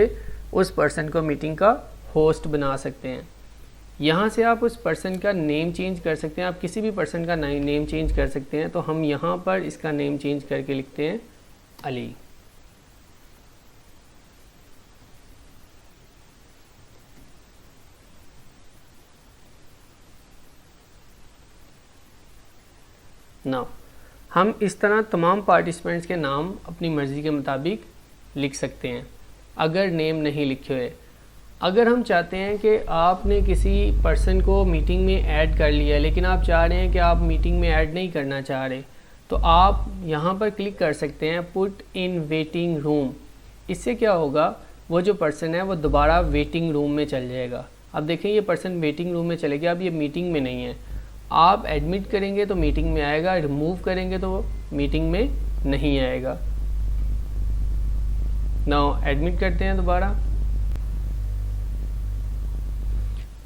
उस पर्सन को मीटिंग का होस्ट बना सकते हैं। यहाँ से आप उस पर्सन का नेम चेंज कर सकते हैं, आप किसी भी पर्सन का नेम चेंज कर सकते हैं। तो हम यहाँ पर इसका नेम चेंज करके लिखते हैं अली। नाउ हम इस तरह तमाम पार्टिसिपेंट्स के नाम अपनी मर्ज़ी के मुताबिक लिख सकते हैं अगर नेम नहीं लिखे हुए। अगर हम चाहते हैं कि आपने किसी पर्सन को मीटिंग में ऐड कर लिया लेकिन आप चाह रहे हैं कि आप मीटिंग में ऐड नहीं करना चाह रहे, तो आप यहाँ पर क्लिक कर सकते हैं पुट इन वेटिंग रूम। इससे क्या होगा, वो जो पर्सन है वो दोबारा वेटिंग रूम में चल जाएगा। अब देखें ये पर्सन वेटिंग रूम में चले गया, अब ये मीटिंग में नहीं है। आप एडमिट करेंगे तो मीटिंग में आएगा, रिमूव करेंगे तो मीटिंग में नहीं आएगा। नाउ एडमिट करते हैं दोबारा।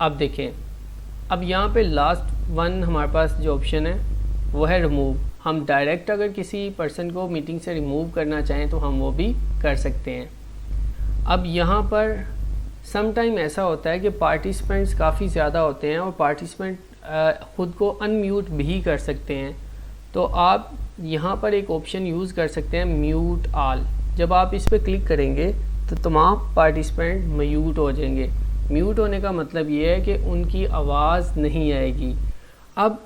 अब देखें, अब यहाँ पे लास्ट वन हमारे पास जो ऑप्शन है वो है रिमूव। हम डायरेक्ट अगर किसी पर्सन को मीटिंग से रिमूव करना चाहें तो हम वो भी कर सकते हैं। अब यहाँ पर सम टाइम ऐसा होता है कि पार्टिसिपेंट्स काफ़ी ज़्यादा होते हैं और पार्टिसिपेंट ख़ुद को अनम्यूट भी कर सकते हैं। तो आप यहाँ पर एक ऑप्शन यूज़ कर सकते हैं म्यूट ऑल। जब आप इस पर क्लिक करेंगे तो तमाम पार्टिसिपेंट म्यूट हो जाएंगे। म्यूट होने का मतलब ये है कि उनकी आवाज़ नहीं आएगी। अब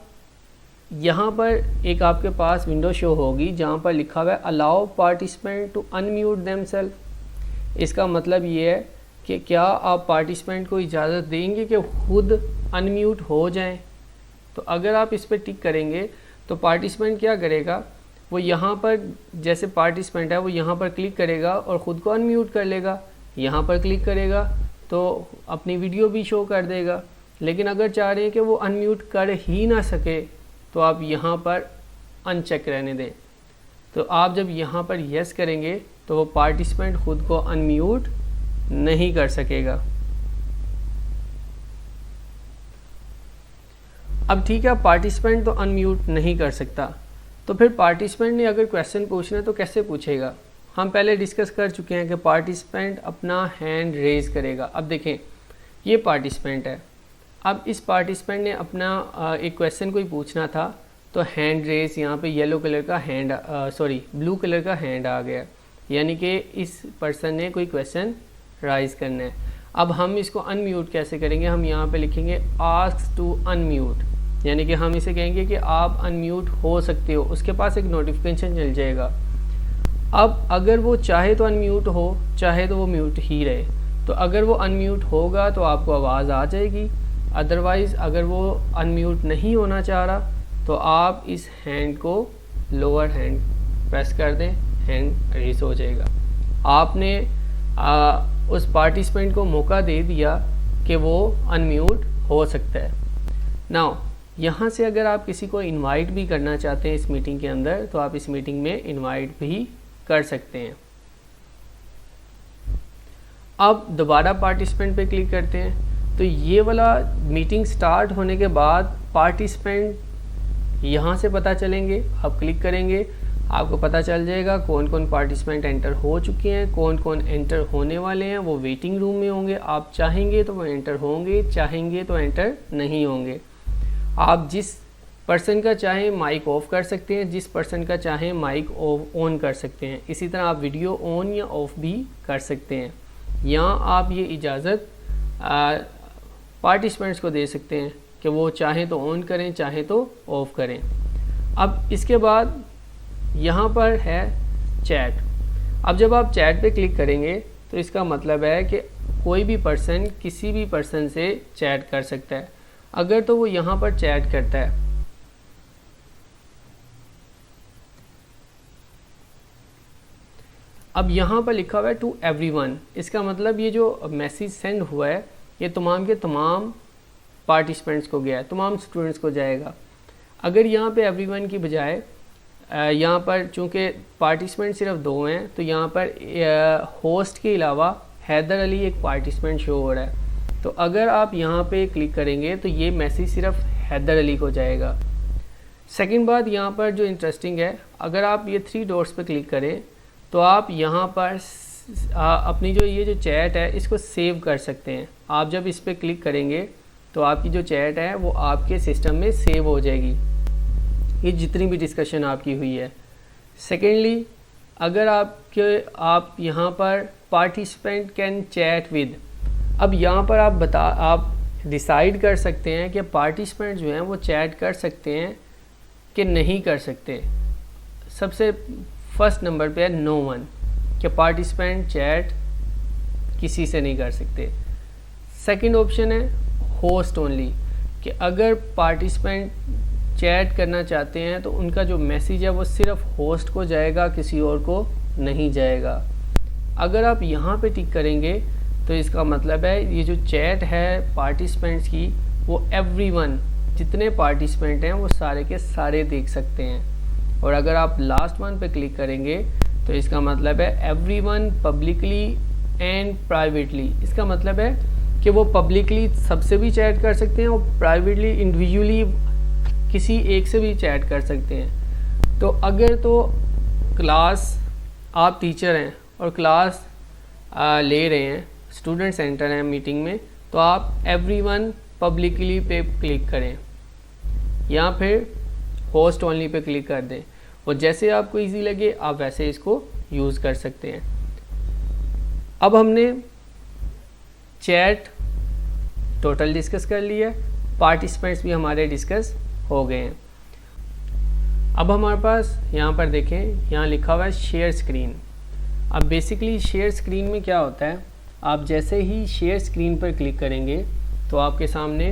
यहाँ पर एक आपके पास विंडो शो होगी जहाँ पर लिखा हुआ है allow participant to unmute themselves. इसका मतलब ये है कि क्या आप पार्टिसिपेंट को इजाज़त देंगे कि खुद अनम्यूट हो जाएं। तो अगर आप इस पर टिक करेंगे तो पार्टिसिपेंट क्या करेगा, वो यहाँ पर जैसे पार्टिसिपेंट है वो यहाँ पर क्लिक करेगा और ख़ुद को अनम्यूट कर लेगा। यहाँ पर क्लिक करेगा तो अपनी वीडियो भी शो कर देगा। लेकिन अगर चाह रहे हैं कि वो अनम्यूट कर ही ना सके तो आप यहाँ पर अनचेक रहने दें। तो आप जब यहाँ पर यस करेंगे तो वो पार्टिसिपेंट ख़ुद को अनम्यूट नहीं कर सकेगा। अब ठीक है, पार्टिसिपेंट तो अनम्यूट नहीं कर सकता, तो फिर पार्टिसिपेंट ने अगर क्वेश्चन पूछना है तो कैसे पूछेगा। हम पहले डिस्कस कर चुके हैं कि पार्टिसिपेंट अपना हैंड रेज़ करेगा। अब देखें ये पार्टिसिपेंट है, अब इस पार्टिसिपेंट ने अपना एक क्वेश्चन कोई पूछना था तो हैंड रेज़ यहाँ पे येलो कलर का हैंड ब्लू कलर का हैंड आ गया, यानी कि इस पर्सन ने कोई क्वेश्चन राइज़ करना है। अब हम इसको अनम्यूट कैसे करेंगे, हम यहाँ पे लिखेंगे आस्क टू अनम्यूट, यानी कि हम इसे कहेंगे कि आप अनम्यूट हो सकते हो, उसके पास एक नोटिफिकेशन चल जाएगा। अब अगर वो चाहे तो अनम्यूट हो, चाहे तो वो म्यूट ही रहे। तो अगर वो अनम्यूट होगा तो आपको आवाज़ आ जाएगी, अदरवाइज़ अगर वो अनम्यूट नहीं होना चाह रहा तो आप इस हैंड को लोअर हैंड प्रेस कर दें, हैंड रेज हो जाएगा। आपने उस पार्टिसिपेंट को मौका दे दिया कि वो अनम्यूट हो सकता है। नाउ यहाँ से अगर आप किसी को इनवाइट भी करना चाहते हैं इस मीटिंग के अंदर, तो आप इस मीटिंग में इनवाइट भी कर सकते हैं। अब दोबारा पार्टिसिपेंट पे क्लिक करते हैं, तो ये वाला मीटिंग स्टार्ट होने के बाद पार्टिसिपेंट यहाँ से पता चलेंगे। आप क्लिक करेंगे, आपको पता चल जाएगा कौन कौन पार्टिसिपेंट एंटर हो चुके हैं, कौन कौन एंटर होने वाले हैं। वो वेटिंग रूम में होंगे, आप चाहेंगे तो वो एंटर होंगे, चाहेंगे तो एंटर नहीं होंगे। आप जिस पर्सन का चाहें माइक ऑफ कर सकते हैं, जिस पर्सन का चाहें माइक ऑन कर सकते हैं। इसी तरह आप वीडियो ऑन या ऑफ भी कर सकते हैं। यहाँ आप ये इजाज़त पार्टिसिपेंट्स को दे सकते हैं कि वो चाहें तो ऑन करें, चाहें तो ऑफ करें। अब इसके बाद यहाँ पर है चैट। अब जब आप चैट पे क्लिक करेंगे तो इसका मतलब है कि कोई भी पर्सन किसी भी पर्सन से चैट कर सकता है। अगर तो वो यहाँ पर चैट करता है, अब यहाँ पर लिखा हुआ है टू एवरीवन, इसका मतलब ये जो मैसेज सेंड हुआ है ये तमाम के तमाम पार्टिसिपेंट्स को गया है, तमाम स्टूडेंट्स को जाएगा। अगर यहाँ पे एवरीवन की बजाय यहाँ पर चूँकि पार्टिसिपेंट सिर्फ 2 हैं, तो यहाँ पर होस्ट के अलावा हैदर अली एक पार्टिसिपेंट शो हो रहा है। तो अगर आप यहाँ पे क्लिक करेंगे तो ये मैसेज सिर्फ हैदर अली को जाएगा। सेकंड बात यहाँ पर जो इंटरेस्टिंग है, अगर आप ये 3 डॉट्स पे क्लिक करें तो आप यहाँ पर अपनी जो ये जो चैट है इसको सेव कर सकते हैं। आप जब इस पर क्लिक करेंगे तो आपकी जो चैट है वो आपके सिस्टम में सेव हो जाएगी, ये जितनी भी डिस्कशन आपकी हुई है। सेकेंडली, अगर आप यहाँ पर पार्टिसिपेंट कैन चैट विद, अब यहाँ पर आप डिसाइड कर सकते हैं कि पार्टिसिपेंट जो हैं वो चैट कर सकते हैं कि नहीं कर सकते। सबसे फर्स्ट नंबर पे है नो वन, कि पार्टिसिपेंट चैट किसी से नहीं कर सकते। सेकंड ऑप्शन है होस्ट ओनली, कि अगर पार्टिसिपेंट चैट करना चाहते हैं तो उनका जो मैसेज है वो सिर्फ होस्ट को जाएगा, किसी और को नहीं जाएगा। अगर आप यहाँ पे टिक करेंगे तो इसका मतलब है ये जो चैट है पार्टिसिपेंट्स की वो एवरीवन, जितने पार्टिसिपेंट हैं वो सारे के सारे देख सकते हैं। और अगर आप लास्ट वन पे क्लिक करेंगे तो इसका मतलब है एवरीवन पब्लिकली एंड प्राइवेटली। इसका मतलब है कि वो पब्लिकली सबसे भी चैट कर सकते हैं और प्राइवेटली इंडिविजुअली किसी एक से भी चैट कर सकते हैं। तो अगर तो क्लास आप टीचर हैं और क्लास ले रहे हैं, स्टूडेंट सेंटर हैं मीटिंग में, तो आप एवरीवन पब्लिकली पे क्लिक करें या फिर होस्ट ओनली पे क्लिक कर दें, और जैसे आपको इजी लगे आप वैसे इसको यूज़ कर सकते हैं। अब हमने चैट टोटल डिस्कस कर लिया, पार्टिसिपेंट्स भी हमारे डिस्कस हो गए हैं। अब हमारे पास यहाँ पर देखें, यहाँ लिखा हुआ है शेयर स्क्रीन। अब बेसिकली शेयर स्क्रीन में क्या होता है, आप जैसे ही शेयर स्क्रीन पर क्लिक करेंगे तो आपके सामने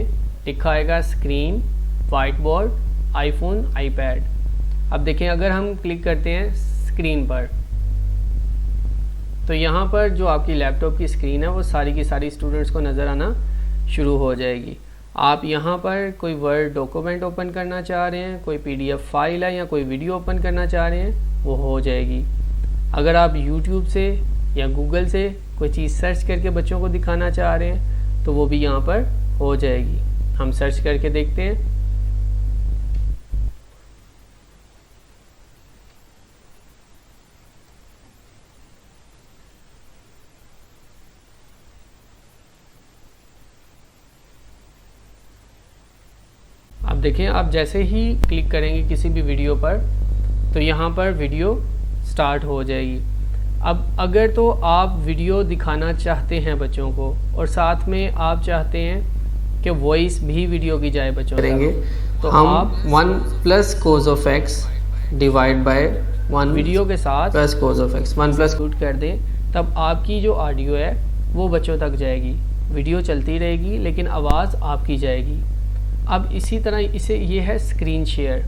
लिखा आएगा screen, white board, iPhone, iPad. अब देखें अगर हम क्लिक करते हैं स्क्रीन पर तो यहाँ पर जो आपकी लैपटॉप की स्क्रीन है वो सारी की सारी स्टूडेंट्स को नज़र आना शुरू हो जाएगी। आप यहाँ पर कोई वर्ड डॉक्यूमेंट ओपन करना चाह रहे हैं, कोई पीडीएफ फाइल है या कोई वीडियो ओपन करना चाह रहे हैं, वो हो जाएगी। अगर आप यूट्यूब से या गूगल से कोई चीज़ सर्च करके बच्चों को दिखाना चाह रहे हैं तो वो भी यहाँ पर हो जाएगी। हम सर्च करके देखते हैं। अब देखें, आप जैसे ही क्लिक करेंगे किसी भी वीडियो पर तो यहाँ पर वीडियो स्टार्ट हो जाएगी। अब अगर तो आप वीडियो दिखाना चाहते हैं बच्चों को और साथ में आप चाहते हैं कि वॉइस भी वीडियो की जाए बच्चों करेंगे, तो हम आप 1 + cos of x divide by 1 video के साथ plus cos of x 1 + shoot कर दें, तब आपकी जो ऑडियो है वो बच्चों तक जाएगी। वीडियो चलती रहेगी लेकिन आवाज़ आपकी जाएगी। अब इसी तरह इसे ये है स्क्रीन शेयर।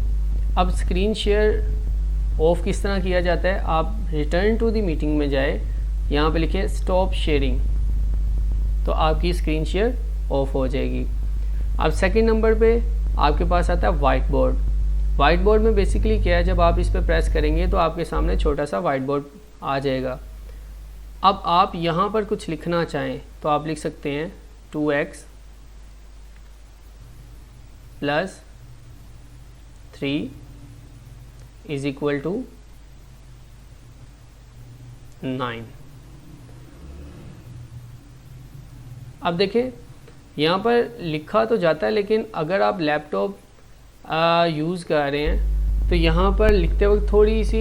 अब स्क्रीन शेयर ऑफ किस तरह किया जाता है, आप रिटर्न टू द मीटिंग में जाए, यहाँ पे लिखे स्टॉप शेयरिंग, तो आपकी स्क्रीन शेयर ऑफ हो जाएगी। अब सेकंड नंबर पे आपके पास आता है वाइट बोर्ड। वाइट बोर्ड में बेसिकली क्या है, जब आप इस पर प्रेस करेंगे तो आपके सामने छोटा सा वाइट बोर्ड आ जाएगा। अब आप यहाँ पर कुछ लिखना चाहें तो आप लिख सकते हैं 2x + 3 = 9। अब देखें यहाँ पर लिखा तो जाता है, लेकिन अगर आप लैपटॉप यूज़ कर रहे हैं तो यहाँ पर लिखते वक्त थोड़ी सी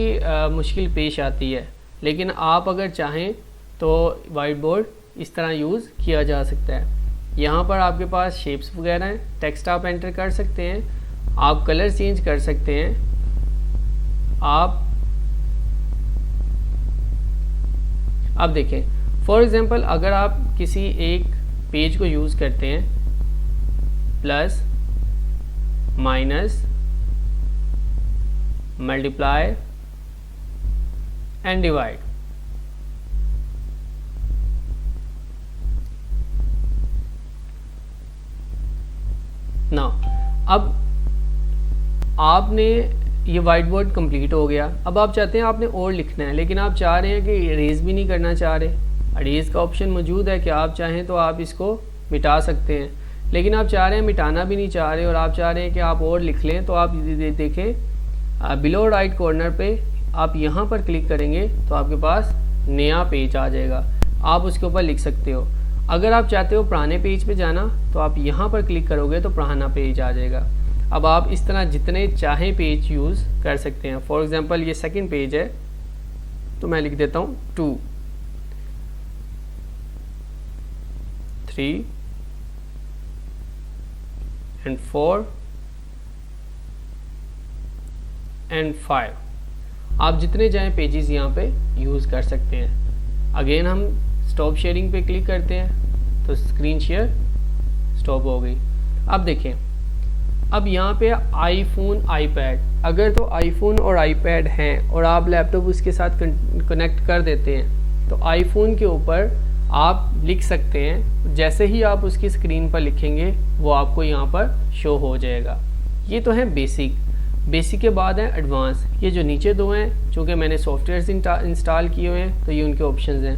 मुश्किल पेश आती है, लेकिन आप अगर चाहें तो वाइट बोर्ड इस तरह यूज़ किया जा सकता है। यहाँ पर आपके पास शेप्स वगैरह हैं, टेक्स्ट आप एंटर कर सकते हैं, आप कलर चेंज कर सकते हैं। आप अब देखें फॉर एग्ज़ाम्पल अगर आप किसी एक पेज को यूज़ करते हैं, plus minus multiply and divide, ना अब आपने ये वाइट बोर्ड कंप्लीट हो गया। अब आप चाहते हैं आपने और लिखना है, लेकिन आप चाह रहे हैं कि इरेज भी नहीं करना चाह रहे। इरेज का ऑप्शन मौजूद है कि आप चाहें तो आप इसको मिटा सकते हैं, लेकिन आप चाह रहे हैं मिटाना भी नहीं चाह रहे और आप चाह रहे हैं कि आप और लिख लें, तो आप देखें बिलो राइट कॉर्नर पे आप यहाँ पर क्लिक करेंगे तो आपके पास नया पेज आ जाएगा, आप उसके ऊपर लिख सकते हो। अगर आप चाहते हो पुराने पेज पे जाना तो आप यहाँ पर क्लिक करोगे तो पुराना पेज आ जाएगा। अब आप इस तरह जितने चाहें पेज यूज़ कर सकते हैं। फॉर एग्ज़ाम्पल ये सेकंड पेज है तो मैं लिख देता हूँ 2, 3 and 4 and 5। आप जितने चाहें पेजेस यहाँ पे यूज़ कर सकते हैं। अगेन हम स्टॉप शेयरिंग पे क्लिक करते हैं तो स्क्रीन शेयर स्टॉप हो गई। अब देखें, अब यहाँ पे आईफोन आईपैड, अगर तो आईफोन और आईपैड हैं और आप लैपटॉप उसके साथ कनेक्ट कर देते हैं तो आईफोन के ऊपर आप लिख सकते हैं। जैसे ही आप उसकी स्क्रीन पर लिखेंगे वो आपको यहाँ पर शो हो जाएगा। ये तो है बेसिक के बाद है एडवांस। ये जो नीचे दो हैं चूँकि मैंने सॉफ्टवेयर इंस्टॉल किए हुए हैं तो ये उनके ऑप्शंस हैं।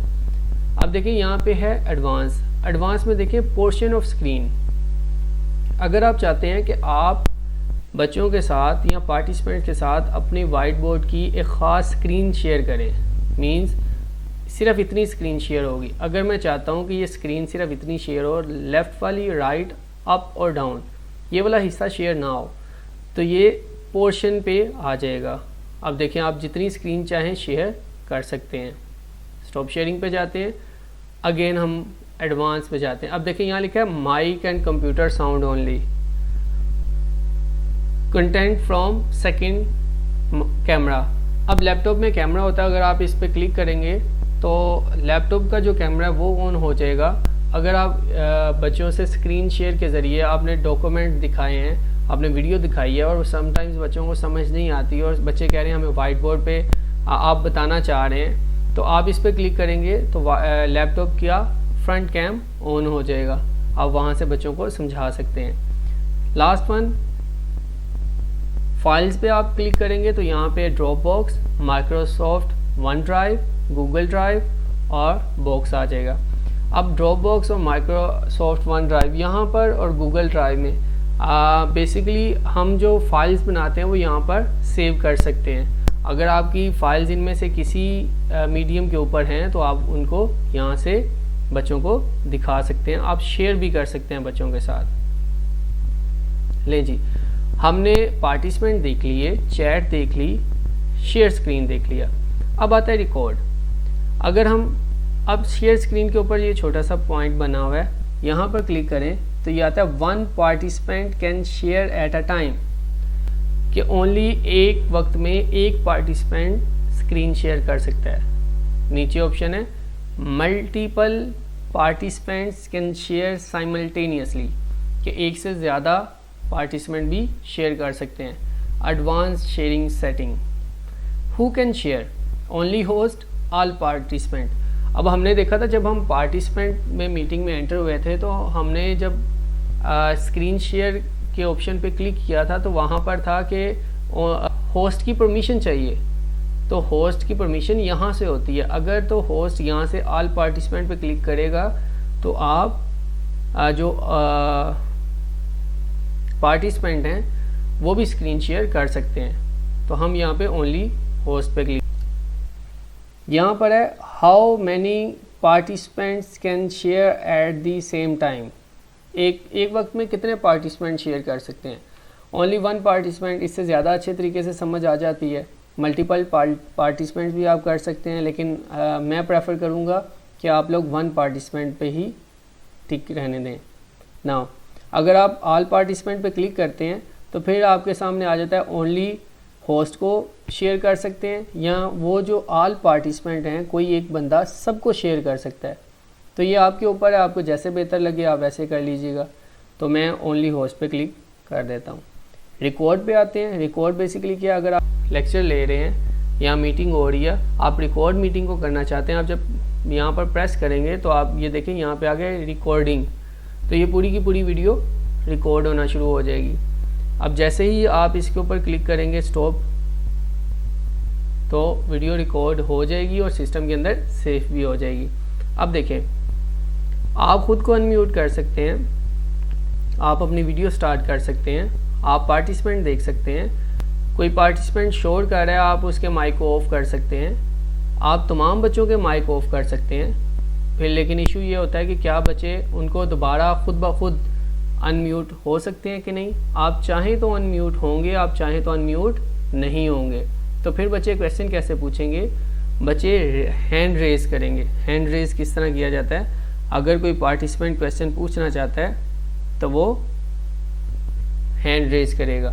अब देखिए यहाँ पे है एडवांस में देखिए पोर्शन ऑफ स्क्रीन। अगर आप चाहते हैं कि आप बच्चों के साथ या पार्टिसिपेंट के साथ अपने वाइट बोर्ड की एक ख़ास स्क्रीन शेयर करें, मींस सिर्फ इतनी स्क्रीन शेयर होगी। अगर मैं चाहता हूँ कि ये स्क्रीन सिर्फ इतनी शेयर हो, लेफ़्ट वाली, राइट, अप और डाउन, ये वाला हिस्सा शेयर ना हो, तो ये पोर्शन पे आ जाएगा। अब देखें आप जितनी स्क्रीन चाहें शेयर कर सकते हैं। स्टॉप शेयरिंग पे जाते हैं, अगेन हम एडवांस पे जाते हैं। अब देखें यहाँ लिखा है mic and computer sound only, content from second camera. अब लैपटॉप में कैमरा होता है, अगर आप इस पर क्लिक करेंगे तो लैपटॉप का जो कैमरा है वो ऑन हो जाएगा। अगर आप बच्चों से स्क्रीन शेयर के ज़रिए आपने डॉक्यूमेंट दिखाए हैं, आपने वीडियो दिखाई है और समटाइम्स बच्चों को समझ नहीं आती और बच्चे कह रहे हैं हमें वाइट बोर्ड पे आप बताना चाह रहे हैं, तो आप इस पर क्लिक करेंगे तो लैपटॉप का फ्रंट कैम ऑन हो जाएगा। आप वहाँ से बच्चों को समझा सकते हैं। लास्ट वन, फाइल्स पे आप क्लिक करेंगे तो यहाँ पे drop box, Microsoft one drive, Google drive और बॉक्स आ जाएगा। अब ड्रॉप बॉक्स और माइक्रोसॉफ्ट वन ड्राइव यहाँ पर और गूगल ड्राइव में बेसिकली हम जो फाइल्स बनाते हैं वो यहाँ पर सेव कर सकते हैं। अगर आपकी फ़ाइल्स इनमें से किसी मीडियम के ऊपर हैं तो आप उनको यहाँ से बच्चों को दिखा सकते हैं, आप शेयर भी कर सकते हैं बच्चों के साथ। ले जी, हमने पार्टिसिपेंट देख लिए, चैट देख ली, शेयर स्क्रीन देख लिया। अब आता है रिकॉर्ड। अगर हम अब शेयर स्क्रीन के ऊपर ये छोटा सा पॉइंट बना हुआ है, यहाँ पर क्लिक करें तो ये आता है one participant can share at a time, कि ओनली एक वक्त में एक पार्टिसिपेंट स्क्रीन शेयर कर सकता है। नीचे ऑप्शन है multiple participants can share simultaneously, कि एक से ज़्यादा पार्टिसिपेंट भी शेयर कर सकते हैं। Advance sharing setting. Who can share? Only host, all participant. अब हमने देखा था जब हम पार्टिसिपेंट में मीटिंग में एंटर हुए थे तो हमने जब स्क्रीन शेयर के ऑप्शन पे क्लिक किया था तो वहाँ पर था कि होस्ट की परमिशन चाहिए। तो होस्ट की परमिशन यहाँ से होती है। अगर तो होस्ट यहाँ से ऑल पार्टिसिपेंट पे क्लिक करेगा तो आप जो पार्टिसिपेंट हैं वो भी स्क्रीन शेयर कर सकते हैं। तो हम यहाँ पे ओनली होस्ट पे क्लिक, यहाँ पर है how many participants can share at the same time. एक वक्त में कितने पार्टिसिपेंट शेयर कर सकते हैं? Only one participant. इससे ज़्यादा अच्छे तरीके से समझ आ जाती है। मल्टीपल पार्टिसिपेंट भी आप कर सकते हैं, लेकिन मैं प्रेफर करूँगा कि आप लोग वन पार्टिसिपेंट पे ही टिक रहने दें। नाउ अगर आप ऑल पार्टिसिपेंट पे क्लिक करते हैं तो फिर आपके सामने आ जाता है ओनली होस्ट को शेयर कर सकते हैं, या वो जो ऑल पार्टिसिपेंट हैं कोई एक बंदा सबको शेयर कर सकता है। तो ये आपके ऊपर है, आपको जैसे बेहतर लगे आप वैसे कर लीजिएगा। तो मैं ओनली होस्ट पे क्लिक कर देता हूँ। रिकॉर्ड पे आते हैं। रिकॉर्ड बेसिकली क्या, अगर आप लेक्चर ले रहे हैं या मीटिंग हो रही है, आप रिकॉर्ड मीटिंग को करना चाहते हैं, आप जब यहाँ पर प्रेस करेंगे तो आप ये देखें यहाँ पे आ गया रिकॉर्डिंग। तो ये पूरी की पूरी वीडियो रिकॉर्ड होना शुरू हो जाएगी। अब जैसे ही आप इसके ऊपर क्लिक करेंगे स्टॉप, तो वीडियो रिकॉर्ड हो जाएगी और सिस्टम के अंदर सेव भी हो जाएगी। अब देखें, आप खुद को अनम्यूट कर सकते हैं, आप अपनी वीडियो स्टार्ट कर सकते हैं, आप पार्टिसिपेंट देख सकते हैं। कोई पार्टिसिपेंट शोर कर रहा है, आप उसके माइक को ऑफ कर सकते हैं। आप तमाम बच्चों के माइक ऑफ कर सकते हैं। फिर लेकिन इशू ये होता है कि क्या बच्चे उनको दोबारा खुद ब खुद अनम्यूट हो सकते हैं कि नहीं। आप चाहें तो अनम्यूट होंगे, आप चाहें तो अनम्यूट नहीं होंगे। तो फिर बच्चे क्वेश्चन कैसे पूछेंगे? बच्चे हैंड रेज करेंगे। हैंड रेज किस तरह किया जाता है? अगर कोई पार्टिसिपेंट क्वेश्चन पूछना चाहता है तो वो हैंड रेज करेगा,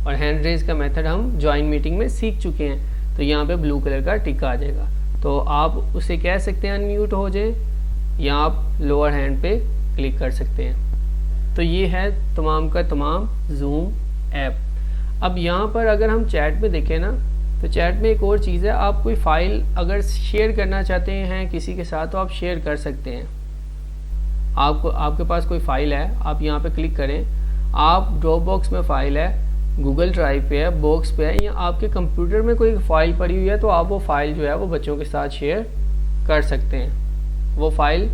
और हैंड रेज का मेथड हम ज्वाइन मीटिंग में सीख चुके हैं। तो यहाँ पे ब्लू कलर का टिक आ जाएगा, तो आप उसे कह सकते हैं अनम्यूट हो जाए, या आप लोअर हैंड पे क्लिक कर सकते हैं। तो ये है तमाम का तमाम जूम ऐप। अब यहाँ पर अगर हम चैट में देखें ना, तो चैट में एक और चीज़ है, आप कोई फ़ाइल अगर शेयर करना चाहते हैं किसी के साथ तो आप शेयर कर सकते हैं। आपके पास कोई फ़ाइल है, आप यहाँ पे क्लिक करें, आप ड्रॉप बॉक्स में फ़ाइल है, गूगल ड्राइव पे है, बॉक्स पे है, या आपके कंप्यूटर में कोई फ़ाइल पड़ी हुई है, तो आप वो फ़ाइल जो है वो बच्चों के साथ शेयर कर सकते हैं। वो फ़ाइल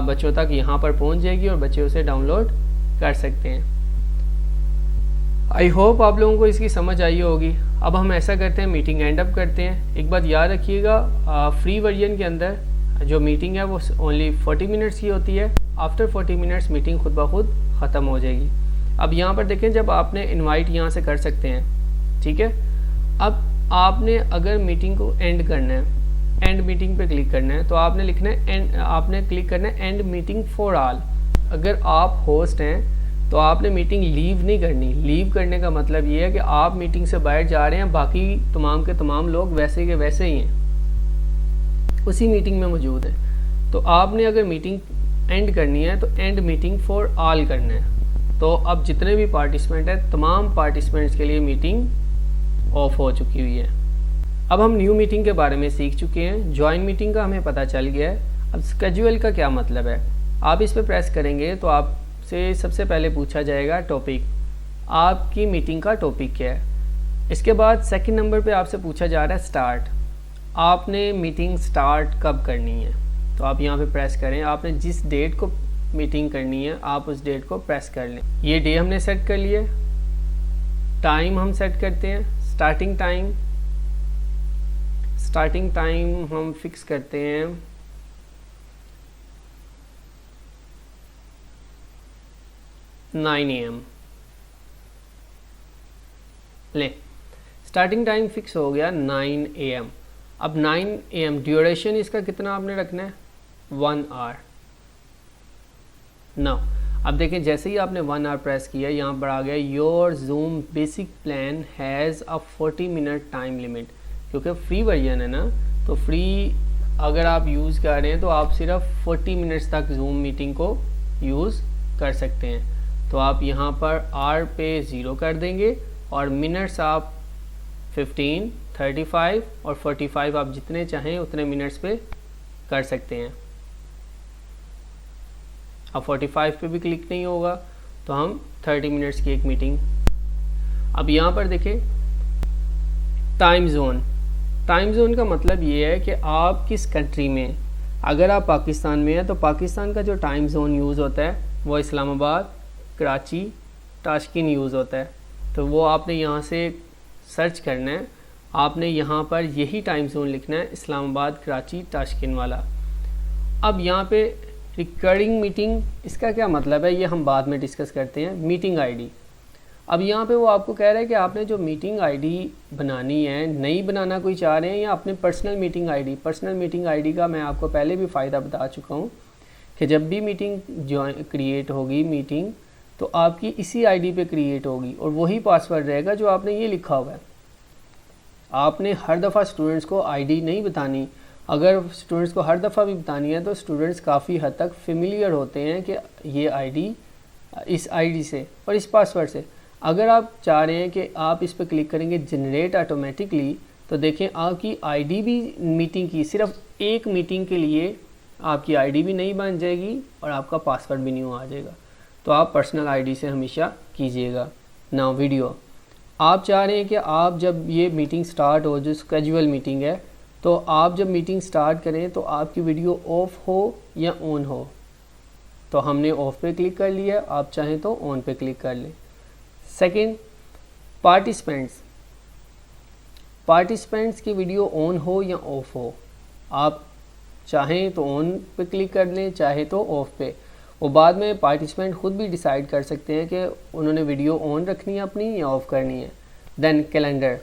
बच्चों तक यहाँ पर पहुँच जाएगी और बच्चे उसे डाउनलोड कर सकते हैं। आई होप आप लोगों को इसकी समझ आई होगी। अब हम ऐसा करते हैं, मीटिंग एंड अप करते हैं। एक बात याद रखिएगा, फ्री वर्जन के अंदर जो मीटिंग है वो ओनली 40 मिनट्स की होती है। आफ्टर 40 मिनट्स मीटिंग खुद ब खुद ख़त्म हो जाएगी। अब यहाँ पर देखें, जब आपने इनवाइट यहाँ से कर सकते हैं, ठीक है। अब आपने अगर मीटिंग को एंड करना है, एंड मीटिंग पे क्लिक करना है, तो आपने लिखना है एंड, आपने क्लिक करना है एंड मीटिंग फॉर ऑल। अगर आप होस्ट हैं तो आपने मीटिंग लीव नहीं करनी। लीव करने का मतलब ये है कि आप मीटिंग से बाहर जा रहे हैं, बाकी तमाम के तमाम लोग वैसे के वैसे ही हैं, उसी मीटिंग में मौजूद हैं। तो आपने अगर मीटिंग एंड करनी है तो एंड मीटिंग फॉर ऑल करना है। तो अब जितने भी पार्टिसिपेंट हैं, तमाम पार्टिसिपेंट्स के लिए मीटिंग ऑफ हो चुकी हुई है। अब हम न्यू मीटिंग के बारे में सीख चुके हैं। ज्वाइन मीटिंग का हमें पता चल गया है। अब स्केड्यूल का क्या मतलब है? आप इस पर प्रेस करेंगे तो आपसे सबसे पहले पूछा जाएगा टॉपिक, आपकी मीटिंग का टॉपिक क्या है। इसके बाद सेकंड नंबर पे आपसे पूछा जा रहा है स्टार्ट, आपने मीटिंग स्टार्ट कब करनी है। तो आप यहाँ पे प्रेस करें, आपने जिस डेट को मीटिंग करनी है आप उस डेट को प्रेस कर लें। ये डे हमने सेट कर लिया। टाइम हम सेट करते हैं, स्टार्टिंग टाइम हम फिक्स करते हैं 9 AM। ले, स्टार्टिंग टाइम फिक्स हो गया 9 AM। अब 9 AM ड्यूरेशन इसका कितना आपने रखना है? 1 आवर। नाउ अब देखें, जैसे ही आपने 1 आवर प्रेस किया, यहाँ पर आ गया your zoom basic plan has a 40 minute time limit. क्योंकि फ्री वर्जन है ना, तो फ्री अगर आप यूज़ कर रहे हैं तो आप सिर्फ 40 मिनट्स तक जूम मीटिंग को यूज़ कर सकते हैं। तो आप यहाँ पर आर पे 0 कर देंगे और मिनट्स आप 15, 35 और 45 आप जितने चाहें उतने मिनट्स पे कर सकते हैं। अब 45 पे भी क्लिक नहीं होगा तो हम 30 मिनट्स की एक मीटिंग। अब यहाँ पर देखें टाइम जोन। टाइम जोन का मतलब ये है कि आप किस कंट्री में, अगर आप पाकिस्तान में हैं तो पाकिस्तान का जो टाइम जोन यूज़ होता है वो इस्लामाबाद, कराची, ताशकिन यूज़ होता है। तो वो आपने यहाँ से सर्च करना है, आपने यहाँ पर यही टाइम जोन लिखना है, इस्लामाबाद, कराची, ताशकिन वाला। अब यहाँ पे रिकरिंग मीटिंग, इसका क्या मतलब है ये हम बाद में डिस्कस करते हैं। मीटिंग आईडी, अब यहाँ पे वो आपको कह रहा है कि आपने जो मीटिंग आईडी बनानी है, नई बनाना कोई चाह रहे हैं या अपने personal meeting ID. Personal meeting ID का मैं आपको पहले भी फ़ायदा बता चुका हूँ कि जब भी मीटिंग क्रिएट होगी मीटिंग, तो आपकी इसी आईडी पे क्रिएट होगी और वही पासवर्ड रहेगा जो आपने ये लिखा हुआ है। आपने हर दफ़ा स्टूडेंट्स को आईडी नहीं बतानी। अगर स्टूडेंट्स को हर दफ़ा भी बतानी है तो स्टूडेंट्स काफ़ी हद तक फेमिलियर होते हैं कि ये आईडी, इस आईडी से और इस पासवर्ड से। अगर आप चाह रहे हैं कि आप इस पर क्लिक करेंगे जनरेट ऑटोमेटिकली, तो देखें आपकी आईडी भी मीटिंग की सिर्फ एक मीटिंग के लिए आपकी आईडी भी नहीं बन जाएगी और आपका पासवर्ड भी नहीं आ जाएगा। तो आप पर्सनल आईडी से हमेशा कीजिएगा। ना वीडियो, आप चाह रहे हैं कि आप जब ये मीटिंग स्टार्ट हो, जो कैजुअल मीटिंग है, तो आप जब मीटिंग स्टार्ट करें तो आपकी वीडियो ऑफ हो या ऑन हो। तो हमने ऑफ पे क्लिक कर लिया, आप चाहें तो ऑन पे क्लिक कर लें। सेकेंड, पार्टिसिपेंट्स की वीडियो ऑन हो या ऑफ हो। आप चाहें तो ऑन पे क्लिक कर लें, चाहे तो ऑफ पे। वो बाद में पार्टिसिपेंट खुद भी डिसाइड कर सकते हैं कि उन्होंने वीडियो ऑन रखनी है अपनी या ऑफ करनी है। देन कैलेंडर,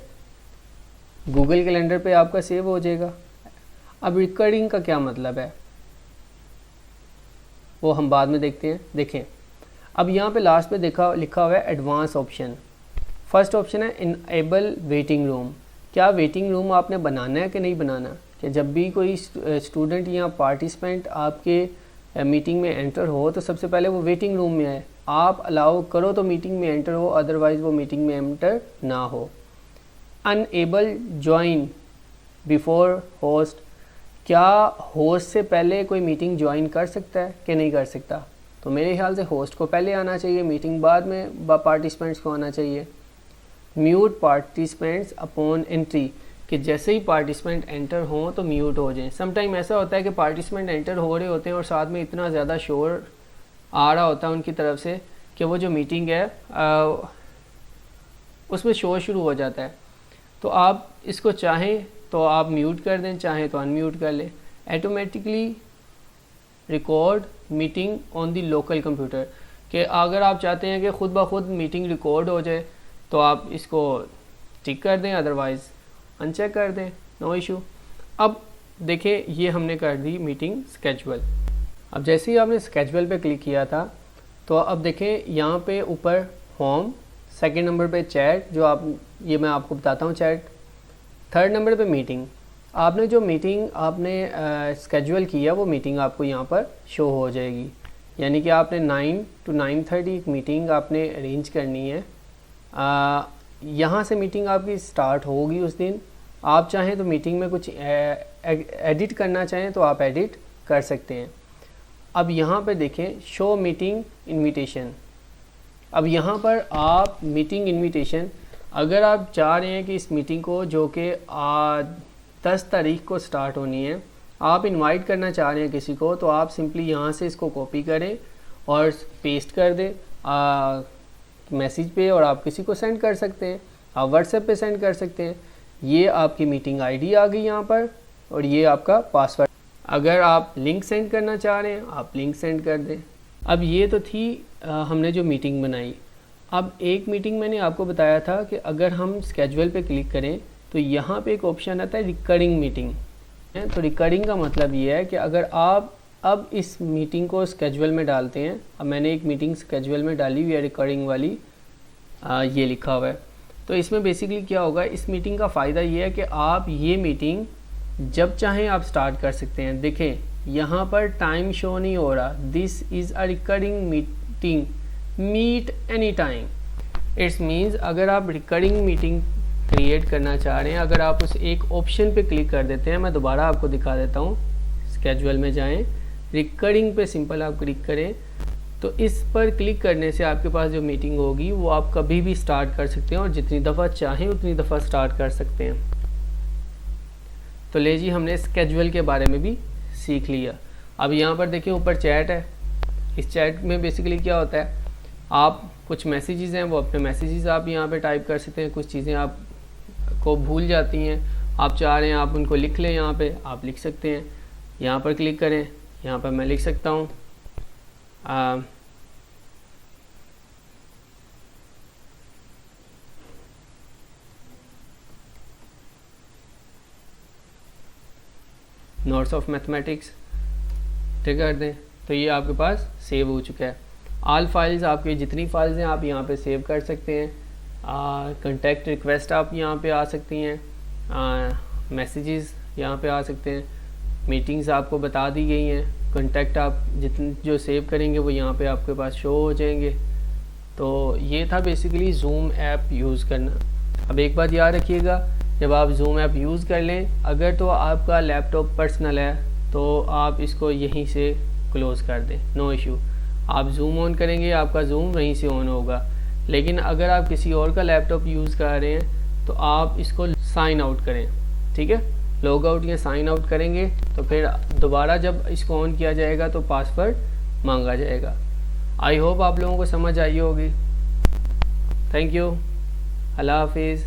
गूगल कैलेंडर पे आपका सेव हो जाएगा। अब रिकॉर्डिंग का क्या मतलब है वो हम बाद में देखते हैं। देखें, अब यहाँ पे लास्ट पे लिखा हुआ है एडवांस ऑप्शन। फर्स्ट ऑप्शन है इनेबल वेटिंग रूम। क्या वेटिंग रूम आपने बनाना है कि नहीं बनाना, कि जब भी कोई स्टूडेंट या पार्टिसिपेंट आपके मीटिंग में एंटर हो तो सबसे पहले वो वेटिंग रूम में आए। आप अलाउ करो तो मीटिंग में एंटर हो, अदरवाइज़ वो मीटिंग में एंटर ना हो। अनएबल ज्वाइन बिफोर होस्ट, क्या होस्ट से पहले कोई मीटिंग ज्वाइन कर सकता है कि नहीं कर सकता। तो मेरे ख्याल से होस्ट को पहले आना चाहिए, मीटिंग बाद में पार्टिसिपेंट्स को आना चाहिए। म्यूट पार्टिसिपेंट्स अपॉन एंट्री, कि जैसे ही पार्टिसिपेंट एंटर हों तो म्यूट हो जाएं। समटाइम ऐसा होता है कि पार्टिसिपेंट एंटर हो रहे होते हैं और साथ में इतना ज़्यादा शोर आ रहा होता है उनकी तरफ से कि वो जो मीटिंग है उसमें शोर शुरू हो जाता है। तो आप इसको चाहें तो आप म्यूट कर दें, चाहें तो अनम्यूट कर लें। Automatically record meeting on the local computer, कि अगर आप चाहते हैं कि ख़ुद ब खुद मीटिंग रिकॉर्ड हो जाए तो आप इसको टिक कर दें, अदरवाइज़ अनचेक कर दें, नो इशू। अब देखें, ये हमने कर दी मीटिंग स्केजुअल। अब जैसे ही आपने स्केजुअल पे क्लिक किया था तो अब देखें यहाँ पे ऊपर होम, सेकंड नंबर पे चैट, जो ये मैं आपको बताता हूँ चैट, थर्ड नंबर पे मीटिंग। आपने जो मीटिंग आपने स्केजुअल किया वो मीटिंग आपको यहाँ पर शो हो जाएगी। यानी कि आपने 9 to 9:30 एक मीटिंग आपने अरेंज करनी है। यहाँ से मीटिंग आपकी स्टार्ट होगी उस दिन। आप चाहें तो मीटिंग में कुछ एडिट करना चाहें तो आप एडिट कर सकते हैं। अब यहाँ पे देखें शो मीटिंग इनविटेशन। अब यहाँ पर आप मीटिंग इनविटेशन, अगर आप चाह रहे हैं कि इस मीटिंग को जो कि 10 तारीख को स्टार्ट होनी है, आप इनवाइट करना चाह रहे हैं किसी को, तो आप सिंपली यहाँ से इसको कॉपी करें और पेस्ट कर दें मैसेज पे, और आप किसी को सेंड कर सकते हैं। आप व्हाट्सएप पे सेंड कर सकते हैं। ये आपकी मीटिंग आईडी आ गई यहाँ पर, और ये आपका पासवर्ड। अगर आप लिंक सेंड करना चाह रहे हैं आप लिंक सेंड कर दें। अब ये तो थी हमने जो मीटिंग बनाई। अब एक मीटिंग मैंने आपको बताया था कि अगर हम स्केजुअल पे क्लिक करें तो यहाँ पे एक ऑप्शन आता है रिकरिंग मीटिंग। तो रिकरिंग का मतलब ये है कि अगर आप अब इस मीटिंग को स्केजुअल में डालते हैं, अब मैंने एक मीटिंग स्केजुअल में डाली हुई है रिकरिंग वाली, ये लिखा हुआ है। तो इसमें बेसिकली क्या होगा, इस मीटिंग का फ़ायदा ये है कि आप ये मीटिंग जब चाहें आप स्टार्ट कर सकते हैं। देखें यहाँ पर टाइम शो नहीं हो रहा, this is a recurring meeting, meet any time. It's means अगर आप रिकरिंग मीटिंग क्रिएट करना चाह रहे हैं, अगर आप उस एक ऑप्शन पे क्लिक कर देते हैं, मैं दोबारा आपको दिखा देता हूँ, स्केजुअल में जाएं, रिकरिंग पे सिंपल आप क्लिक करें, तो इस पर क्लिक करने से आपके पास जो मीटिंग होगी वो आप कभी भी स्टार्ट कर सकते हैं और जितनी दफ़ा चाहें उतनी दफ़ा स्टार्ट कर सकते हैं। तो ले जी, हमने स्केजुअल के बारे में भी सीख लिया। अब यहाँ पर देखिए ऊपर चैट है, इस चैट में बेसिकली क्या होता है, आप कुछ मैसेजेस हैं वो अपने मैसेजेस आप यहाँ पे टाइप कर सकते हैं, कुछ चीज़ें आप को भूल जाती हैं, आप चाह रहे हैं आप उनको लिख लें, यहाँ पे आप लिख सकते हैं। यहाँ पर क्लिक करें, यहाँ पर मैं लिख सकता हूँ नोट्स ऑफ मैथमेटिक्स, ठीक कर दें, तो ये आपके पास सेव हो चुका है। ऑल फाइल्स, आपकी जितनी फाइल्स हैं आप यहाँ पे सेव कर सकते हैं। कॉन्टैक्ट रिक्वेस्ट आप यहाँ पे आ सकती हैं, मैसेजेस यहाँ पे आ सकते हैं, मीटिंग्स आपको बता दी गई हैं, कॉन्टैक्ट आप जितने जो सेव करेंगे वो यहाँ पे आपके पास शो हो जाएंगे। तो ये था बेसिकली जूम ऐप यूज़ करना। अब एक बात याद रखिएगा, जब आप जूम ऐप यूज़ कर लें, अगर तो आपका लैपटॉप पर्सनल है तो आप इसको यहीं से क्लोज़ कर दें, नो इशू। आप जूम ऑन करेंगे, आपका जूम वहीं से ऑन होगा। लेकिन अगर आप किसी और का लैपटॉप यूज़ कर रहे हैं तो आप इसको साइन आउट करें, ठीक है, लॉग आउट या साइन आउट करेंगे तो फिर दोबारा जब इसको ऑन किया जाएगा तो पासवर्ड मांगा जाएगा। आई होप आप लोगों को समझ आई होगी। थैंक यू, अल्लाह हाफिज़।